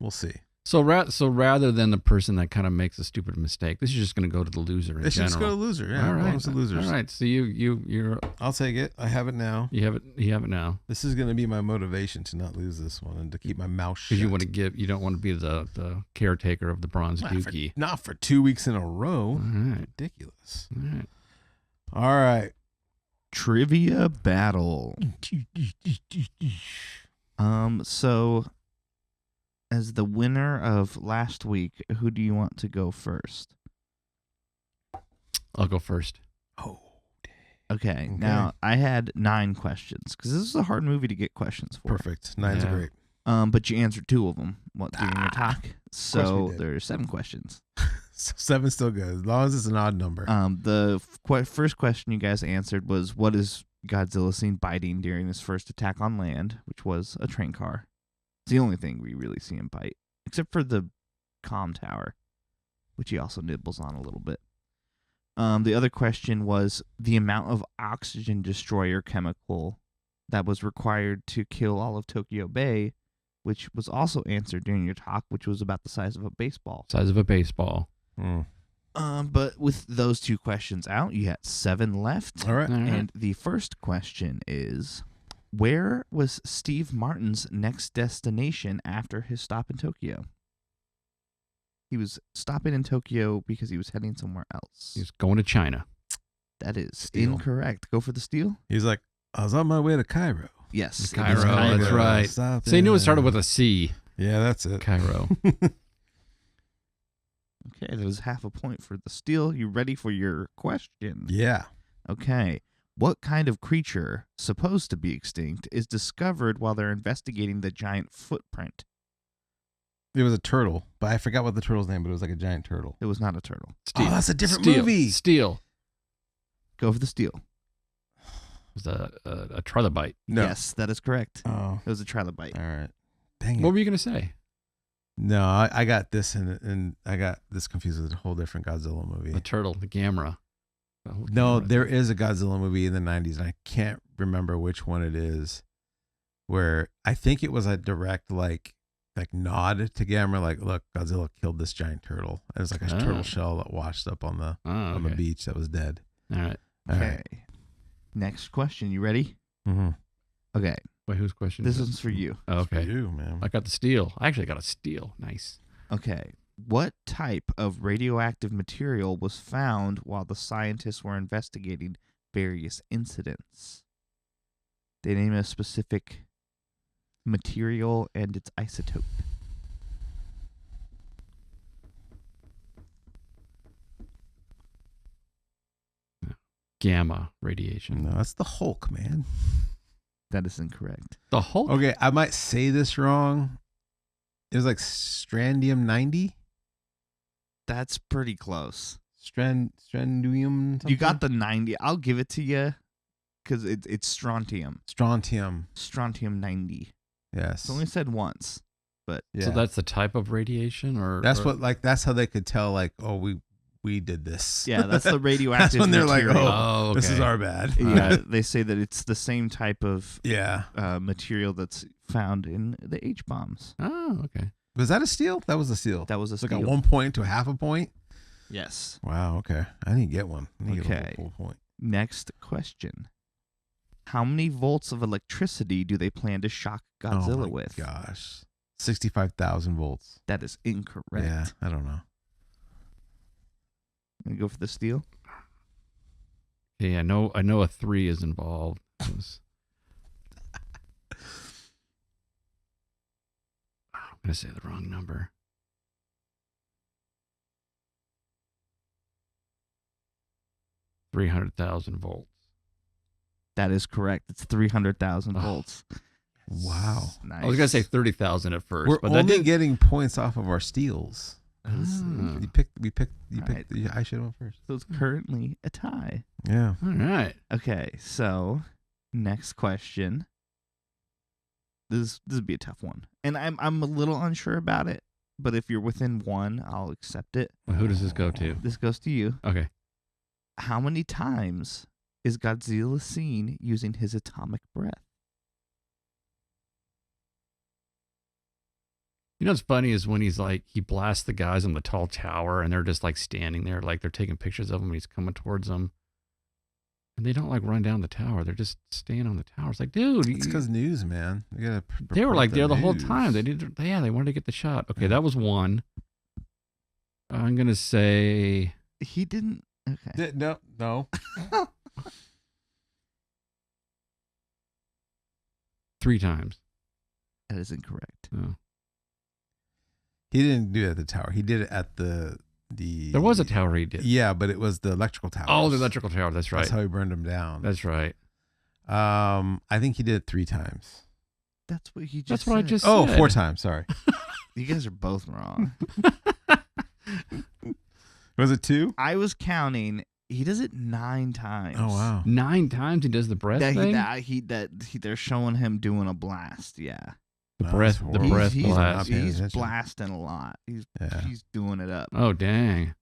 [SPEAKER 1] we'll see.
[SPEAKER 2] So rather than the person that kind of makes a stupid mistake, this is just going to go to the loser in
[SPEAKER 1] It should
[SPEAKER 2] general.
[SPEAKER 1] just go to loser. Yeah,
[SPEAKER 2] All right.
[SPEAKER 1] belongs to losers.
[SPEAKER 2] All right. So you're
[SPEAKER 1] I'll take it. I have it now.
[SPEAKER 2] you have it now.
[SPEAKER 1] This is going to be my motivation to not lose this one and to keep my mouth shut.
[SPEAKER 2] Because you don't want to be the caretaker of the bronze dookie.
[SPEAKER 1] Not for 2 weeks in a row.
[SPEAKER 2] All right.
[SPEAKER 1] Ridiculous.
[SPEAKER 2] All right.
[SPEAKER 1] All right.
[SPEAKER 4] Trivia battle. So as the winner of last week, who do you want to go first?
[SPEAKER 2] I'll go first.
[SPEAKER 1] Oh,
[SPEAKER 4] Okay. Now I had 9 questions because this is a hard movie to get questions for.
[SPEAKER 1] perfect. 9's
[SPEAKER 2] Yeah.
[SPEAKER 1] great.
[SPEAKER 4] But you answered 2 of them during your talk. So
[SPEAKER 1] did.
[SPEAKER 4] there's 7 questions.
[SPEAKER 1] So 7's still good as long as it's an odd number.
[SPEAKER 4] The first question you guys answered was, what is Godzilla seen biting during his first attack on land, which was a train car. It's the only thing we really see him bite, except for the comm tower, which he also nibbles on a little bit. The other question was the amount of oxygen destroyer chemical that was required to kill all of Tokyo Bay, which was also answered during your talk, which was about the size of a baseball.
[SPEAKER 2] Size of a baseball.
[SPEAKER 4] But with those 2 questions out, you had 7 left.
[SPEAKER 1] All right.
[SPEAKER 2] All right.
[SPEAKER 4] And the first question is, where was Steve Martin's next destination after his stop in Tokyo? He was stopping in Tokyo because he was heading somewhere else.
[SPEAKER 2] He's going to China.
[SPEAKER 4] That is
[SPEAKER 1] Steal.
[SPEAKER 4] incorrect. Go for the steal?
[SPEAKER 1] He's like, I was on my way to Cairo.
[SPEAKER 4] Yes. it is
[SPEAKER 2] Cairo, that's
[SPEAKER 4] Cairo.
[SPEAKER 2] right.
[SPEAKER 1] Stop
[SPEAKER 2] So you knew it
[SPEAKER 1] there.
[SPEAKER 2] started with a C.
[SPEAKER 1] Yeah, that's it.
[SPEAKER 2] Cairo.
[SPEAKER 4] Okay, that was half a point for the steal. You ready for your question?
[SPEAKER 1] Yeah.
[SPEAKER 4] Okay. What kind of creature, supposed to be extinct, is discovered while they're investigating the giant footprint?
[SPEAKER 1] It was a turtle, but I forgot what the turtle's name, but it was like a giant turtle.
[SPEAKER 4] It was not a turtle.
[SPEAKER 2] Steel.
[SPEAKER 1] Oh, that's a different
[SPEAKER 2] Steel.
[SPEAKER 1] movie.
[SPEAKER 2] Steel.
[SPEAKER 4] Go for the steal.
[SPEAKER 2] It was a trilobite.
[SPEAKER 1] No.
[SPEAKER 4] Yes, that is correct.
[SPEAKER 1] Oh,
[SPEAKER 4] It was a trilobite.
[SPEAKER 1] all right. Dang it.
[SPEAKER 2] What were you going to say?
[SPEAKER 1] No, I got this and I got this confused with a whole different Godzilla movie.
[SPEAKER 2] The turtle, the Gamera.
[SPEAKER 1] No, there is a Godzilla movie in the 90s, and I can't remember which one it is, where I think it was a direct, like nod to Gamera, like, look, Godzilla killed this giant turtle. It was like a turtle shell that washed up on the on the beach that was dead.
[SPEAKER 2] All right.
[SPEAKER 1] All
[SPEAKER 4] Okay.
[SPEAKER 1] right.
[SPEAKER 4] Next question. You ready?
[SPEAKER 1] Mm-hmm.
[SPEAKER 4] Okay.
[SPEAKER 2] Wait, whose question?
[SPEAKER 4] This
[SPEAKER 2] is
[SPEAKER 4] one's for you.
[SPEAKER 2] it? Okay.
[SPEAKER 1] You, man.
[SPEAKER 2] I got the steel. I actually got a steel. Nice.
[SPEAKER 4] Okay. What type of radioactive material was found while the scientists were investigating various incidents? They name a specific material and its isotope.
[SPEAKER 2] Gamma radiation.
[SPEAKER 1] No, that's the Hulk, man.
[SPEAKER 4] That is incorrect.
[SPEAKER 2] The Hulk?
[SPEAKER 1] Okay, I might say this wrong. It was like Strandium 90?
[SPEAKER 4] That's pretty close.
[SPEAKER 1] Strandium something?
[SPEAKER 4] You got the 90. I'll give it to you because it's strontium.
[SPEAKER 1] Strontium.
[SPEAKER 4] Strontium 90.
[SPEAKER 1] Yes.
[SPEAKER 4] It's only said once, but
[SPEAKER 1] Yeah.
[SPEAKER 2] So that's the type of radiation, or
[SPEAKER 1] That's what, like, that's how they could tell, like, oh, we did this.
[SPEAKER 4] yeah, that's the radioactive
[SPEAKER 1] That's when they're like,
[SPEAKER 4] material.
[SPEAKER 2] Oh,
[SPEAKER 1] this is
[SPEAKER 2] okay.
[SPEAKER 1] our bad.
[SPEAKER 4] Yeah, they say that it's the same type of
[SPEAKER 1] Yeah.
[SPEAKER 4] material that's found in the H bombs.
[SPEAKER 2] Oh, okay.
[SPEAKER 1] Was that a steal? That was a steal.
[SPEAKER 4] That was a
[SPEAKER 1] It's like a
[SPEAKER 4] steal.
[SPEAKER 1] 1 point to a half a point.
[SPEAKER 4] Yes.
[SPEAKER 1] Wow. Okay. I need to get one. I need to get
[SPEAKER 4] Okay.
[SPEAKER 1] a full point.
[SPEAKER 4] Next question. How many volts of electricity do they plan to shock Godzilla
[SPEAKER 1] oh my
[SPEAKER 4] with?
[SPEAKER 1] Gosh. 65,000 volts.
[SPEAKER 4] That is incorrect.
[SPEAKER 1] Yeah. I don't know.
[SPEAKER 4] Gonna go for the steal?
[SPEAKER 2] Yeah, I know a 3 is involved. I'm gonna say the wrong number. $300,000 volts.
[SPEAKER 4] That is correct. It's 300,000
[SPEAKER 2] Oh.
[SPEAKER 4] volts.
[SPEAKER 1] Wow.
[SPEAKER 4] Nice.
[SPEAKER 2] I was gonna say 30,000 at first,
[SPEAKER 1] We're
[SPEAKER 2] but that
[SPEAKER 1] only
[SPEAKER 2] didn't.
[SPEAKER 1] getting points off of our steals.
[SPEAKER 2] Ah.
[SPEAKER 1] We picked.
[SPEAKER 4] Alright.
[SPEAKER 1] I should have went first.
[SPEAKER 4] So it's currently a tie.
[SPEAKER 1] Yeah.
[SPEAKER 2] All right.
[SPEAKER 4] Okay, so next question. This would be a tough one, and I'm a little unsure about it. But if you're within one, I'll accept it.
[SPEAKER 2] Well, who does this go to?
[SPEAKER 4] This goes to you.
[SPEAKER 2] Okay.
[SPEAKER 4] How many times is Godzilla seen using his atomic breath?
[SPEAKER 2] You know what's funny is when he's like, he blasts the guys on the tall tower and they're just like standing there, like they're taking pictures of him and he's coming towards them. And they don't like run down the tower. They're just staying on the tower. It's like, dude.
[SPEAKER 1] It's because news, man. You gotta
[SPEAKER 2] they were like there the whole
[SPEAKER 1] news.
[SPEAKER 2] time. They wanted to get the shot. Okay,
[SPEAKER 1] Yeah.
[SPEAKER 2] that was one. I'm going to say.
[SPEAKER 4] He didn't. Okay.
[SPEAKER 1] No.
[SPEAKER 2] 3 times.
[SPEAKER 4] That is incorrect.
[SPEAKER 2] Oh.
[SPEAKER 1] He didn't do it at the tower. He did it at the.
[SPEAKER 2] There was a tower he did.
[SPEAKER 1] Yeah, but it was the electrical tower.
[SPEAKER 2] Oh, the electrical tower. That's right.
[SPEAKER 1] That's how he burned him down.
[SPEAKER 2] That's right.
[SPEAKER 1] I think he did it 3 times.
[SPEAKER 4] That's what he just
[SPEAKER 2] That's what I
[SPEAKER 4] said.
[SPEAKER 2] just
[SPEAKER 1] Oh,
[SPEAKER 2] said.
[SPEAKER 1] 4 times. Sorry.
[SPEAKER 4] You guys are both wrong.
[SPEAKER 1] Was it 2?
[SPEAKER 4] I was counting. He does it 9 times.
[SPEAKER 1] Oh wow.
[SPEAKER 2] 9 times he does the breath thing.
[SPEAKER 4] They're showing him doing a blast. Yeah.
[SPEAKER 2] The
[SPEAKER 1] No,
[SPEAKER 2] breath,
[SPEAKER 1] that's
[SPEAKER 2] the
[SPEAKER 1] horrible.
[SPEAKER 2] breath
[SPEAKER 4] he's,
[SPEAKER 2] blast.
[SPEAKER 1] paying
[SPEAKER 4] He's
[SPEAKER 1] attention.
[SPEAKER 4] blasting a lot.
[SPEAKER 1] Yeah.
[SPEAKER 4] He's doing it up.
[SPEAKER 2] Oh, dang.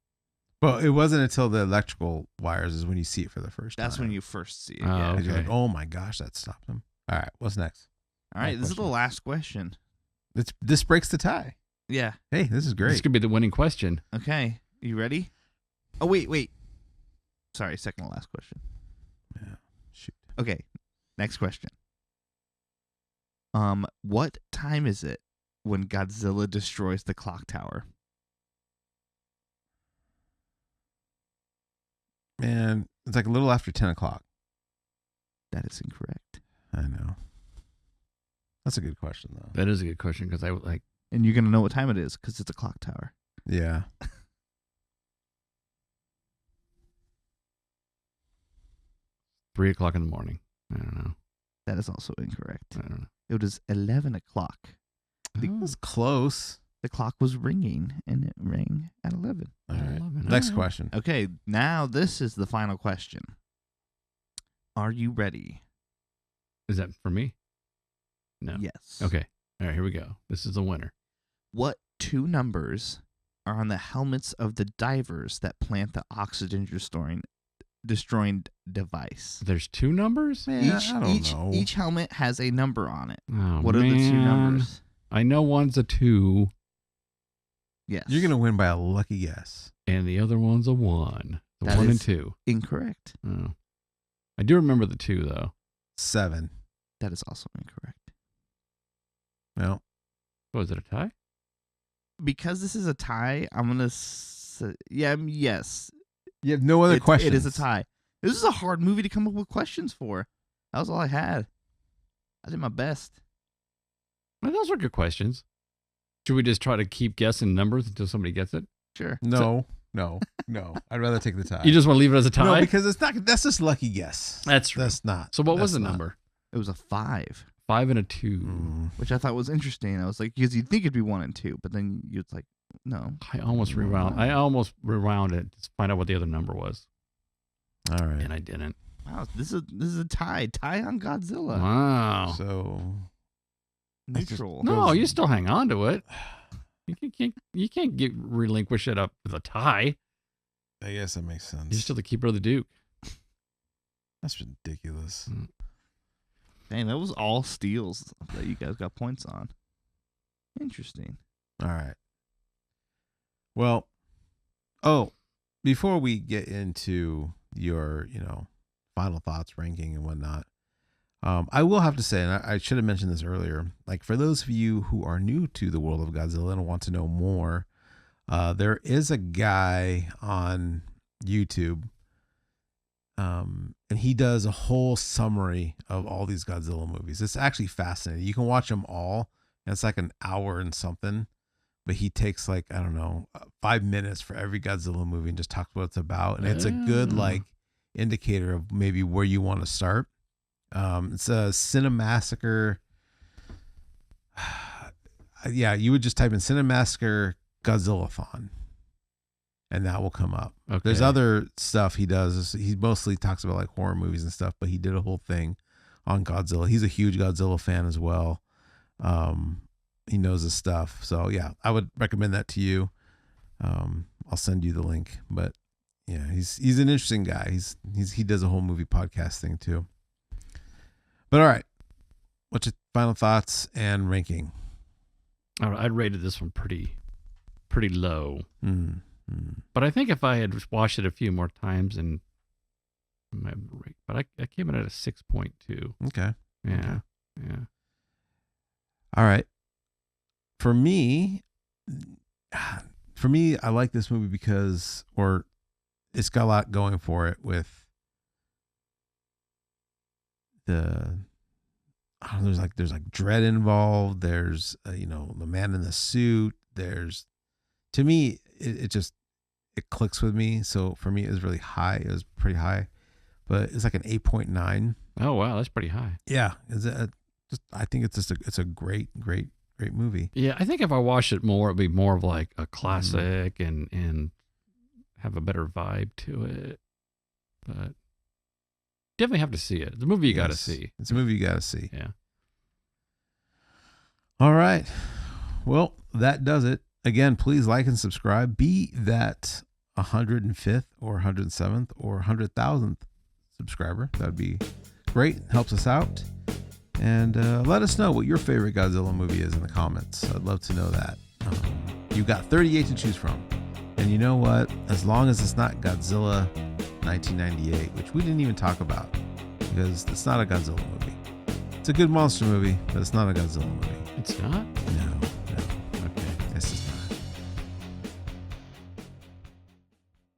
[SPEAKER 1] Well, it wasn't until the electrical wires is when you see it for the first time.
[SPEAKER 4] That's when you first see it.
[SPEAKER 2] Oh,
[SPEAKER 4] Yeah.
[SPEAKER 1] 'Cause you're
[SPEAKER 2] okay.
[SPEAKER 1] like, oh my gosh, that stopped him. All right, what's next?
[SPEAKER 4] All right.
[SPEAKER 1] Last
[SPEAKER 4] This is the
[SPEAKER 1] question.
[SPEAKER 4] last question.
[SPEAKER 1] This breaks the tie.
[SPEAKER 4] Yeah.
[SPEAKER 1] Hey, this is
[SPEAKER 2] This
[SPEAKER 1] great.
[SPEAKER 2] could be the winning question.
[SPEAKER 4] Okay. You ready? Oh, wait. Sorry. Second to last question.
[SPEAKER 1] Yeah. Shoot.
[SPEAKER 4] Okay. Next question. What time is it when Godzilla destroys the clock tower?
[SPEAKER 1] Man, it's like a little after 10 o'clock.
[SPEAKER 4] That is incorrect.
[SPEAKER 1] I know. That's a good question, though.
[SPEAKER 2] That is a good question because I would like.
[SPEAKER 4] And you're going to know what time it is because it's a clock tower.
[SPEAKER 1] Yeah.
[SPEAKER 2] 3 o'clock in the morning. I don't know.
[SPEAKER 4] That is also incorrect.
[SPEAKER 2] I don't know.
[SPEAKER 4] It was 11 o'clock.
[SPEAKER 1] It was close.
[SPEAKER 4] The clock was ringing, and it rang at 11.
[SPEAKER 1] All right.
[SPEAKER 2] 11.
[SPEAKER 1] Next
[SPEAKER 2] All right.
[SPEAKER 1] question.
[SPEAKER 4] Okay, now this is the final question. Are you ready?
[SPEAKER 2] Is that for me? No.
[SPEAKER 4] Yes.
[SPEAKER 2] Okay. All right. Here we go. This is the winner.
[SPEAKER 4] What 2 numbers are on the helmets of the divers that plant the oxygen destroying device?
[SPEAKER 2] There's 2 numbers.
[SPEAKER 1] Man, I don't know.
[SPEAKER 4] Each helmet has a number on it.
[SPEAKER 2] Oh,
[SPEAKER 4] What are the 2
[SPEAKER 2] man.
[SPEAKER 4] numbers?
[SPEAKER 2] I know one's a 2
[SPEAKER 4] Yes.
[SPEAKER 1] You're going to win by a lucky guess.
[SPEAKER 2] and the other one's a 1. The
[SPEAKER 4] That
[SPEAKER 2] 1 and
[SPEAKER 4] is-
[SPEAKER 2] 2.
[SPEAKER 4] Incorrect.
[SPEAKER 2] Oh. I do remember the 2 though.
[SPEAKER 1] 7.
[SPEAKER 4] That is also incorrect.
[SPEAKER 1] Well,
[SPEAKER 2] Oh, is it a tie?
[SPEAKER 4] Because this is a tie, I'm going to say, yes.
[SPEAKER 1] you have no other questions.
[SPEAKER 4] It is a tie. This is a hard movie to come up with questions for. That was all I had. I did my best.
[SPEAKER 2] Well, those were good questions. Should we just try to keep guessing numbers until somebody gets it?
[SPEAKER 4] Sure.
[SPEAKER 1] No. I'd rather take the tie.
[SPEAKER 2] You just want to leave it as a tie?
[SPEAKER 1] No, because it's not. That's just lucky guess.
[SPEAKER 2] That's true.
[SPEAKER 1] That's not.
[SPEAKER 2] So what was
[SPEAKER 1] that's
[SPEAKER 2] the
[SPEAKER 1] not.
[SPEAKER 2] number?
[SPEAKER 4] It was a 5.
[SPEAKER 2] 5 and a 2.
[SPEAKER 1] Mm.
[SPEAKER 4] Which I thought was interesting. I was like, because you'd think it'd be 1 and 2, but then you'd like, no.
[SPEAKER 2] I almost rewound. I almost rewound it to find out what the other number was,
[SPEAKER 1] All right.
[SPEAKER 2] and I didn't.
[SPEAKER 4] Wow, this is a tie. Tie on Godzilla.
[SPEAKER 2] Wow.
[SPEAKER 1] So
[SPEAKER 4] Neutral.
[SPEAKER 2] No, you still hang on to it. You can't relinquish it up with a tie.
[SPEAKER 1] I guess that makes sense.
[SPEAKER 2] You're still the keeper of the Duke.
[SPEAKER 1] That's ridiculous.
[SPEAKER 4] Dang, that was all steals that you guys got points on. Interesting.
[SPEAKER 1] All right. Well, before we get into your, final thoughts, ranking, and whatnot, I will have to say, and I should have mentioned this earlier, like for those of you who are new to the world of Godzilla and want to know more, there is a guy on YouTube, and he does a whole summary of all these Godzilla movies. It's actually fascinating. You can watch them all, and it's like an hour and something, but he takes 5 minutes for every Godzilla movie and just talks what it's about, and it's a good indicator of maybe where you want to start. It's a Cinemassacre. Yeah, you would just type in Cinemassacre Godzilla-thon, and that will come up.
[SPEAKER 2] Okay.
[SPEAKER 1] There's other stuff he does. He mostly talks about like horror movies and stuff, but he did a whole thing on Godzilla. He's a huge Godzilla fan as well. He knows his stuff. So yeah, I would recommend that to you. I'll send you the link, but Yeah, he's an interesting guy. He does a whole movie podcast thing too. But all right, what's your final thoughts and ranking?
[SPEAKER 2] All right, I'd rated this one pretty low.
[SPEAKER 1] Mm-hmm.
[SPEAKER 2] But I think if I had watched it a few more times and but I came in at a 6.2.
[SPEAKER 1] Okay.
[SPEAKER 2] Yeah.
[SPEAKER 1] Okay.
[SPEAKER 2] Yeah.
[SPEAKER 1] All right. For me, I like this movie because, or it's got a lot going for it with there's like dread involved. There's the man in the suit. To me, it clicks with me. So for me, it was really high. It was pretty high, but it's like an 8.9.
[SPEAKER 2] Oh wow, that's pretty high.
[SPEAKER 1] Yeah, I think it's a great movie.
[SPEAKER 2] Yeah, I think if I watched it more, it'd be more of like a classic and have a better vibe to it. But definitely have to see it. It's a movie you got to see.
[SPEAKER 1] It's a movie you got to see.
[SPEAKER 2] Yeah.
[SPEAKER 1] All right. Well, that does it. Again, please like and subscribe. Be that 105th or 107th or 100,000th subscriber. That'd be great. Helps us out. And let us know what your favorite Godzilla movie is in the comments. I'd love to know that. You've got 38 to choose from. And you know what? As long as it's not Godzilla 1998, which we didn't even talk about because it's not a Godzilla movie. It's a good monster movie, but it's not a Godzilla movie.
[SPEAKER 2] It's not?
[SPEAKER 1] No.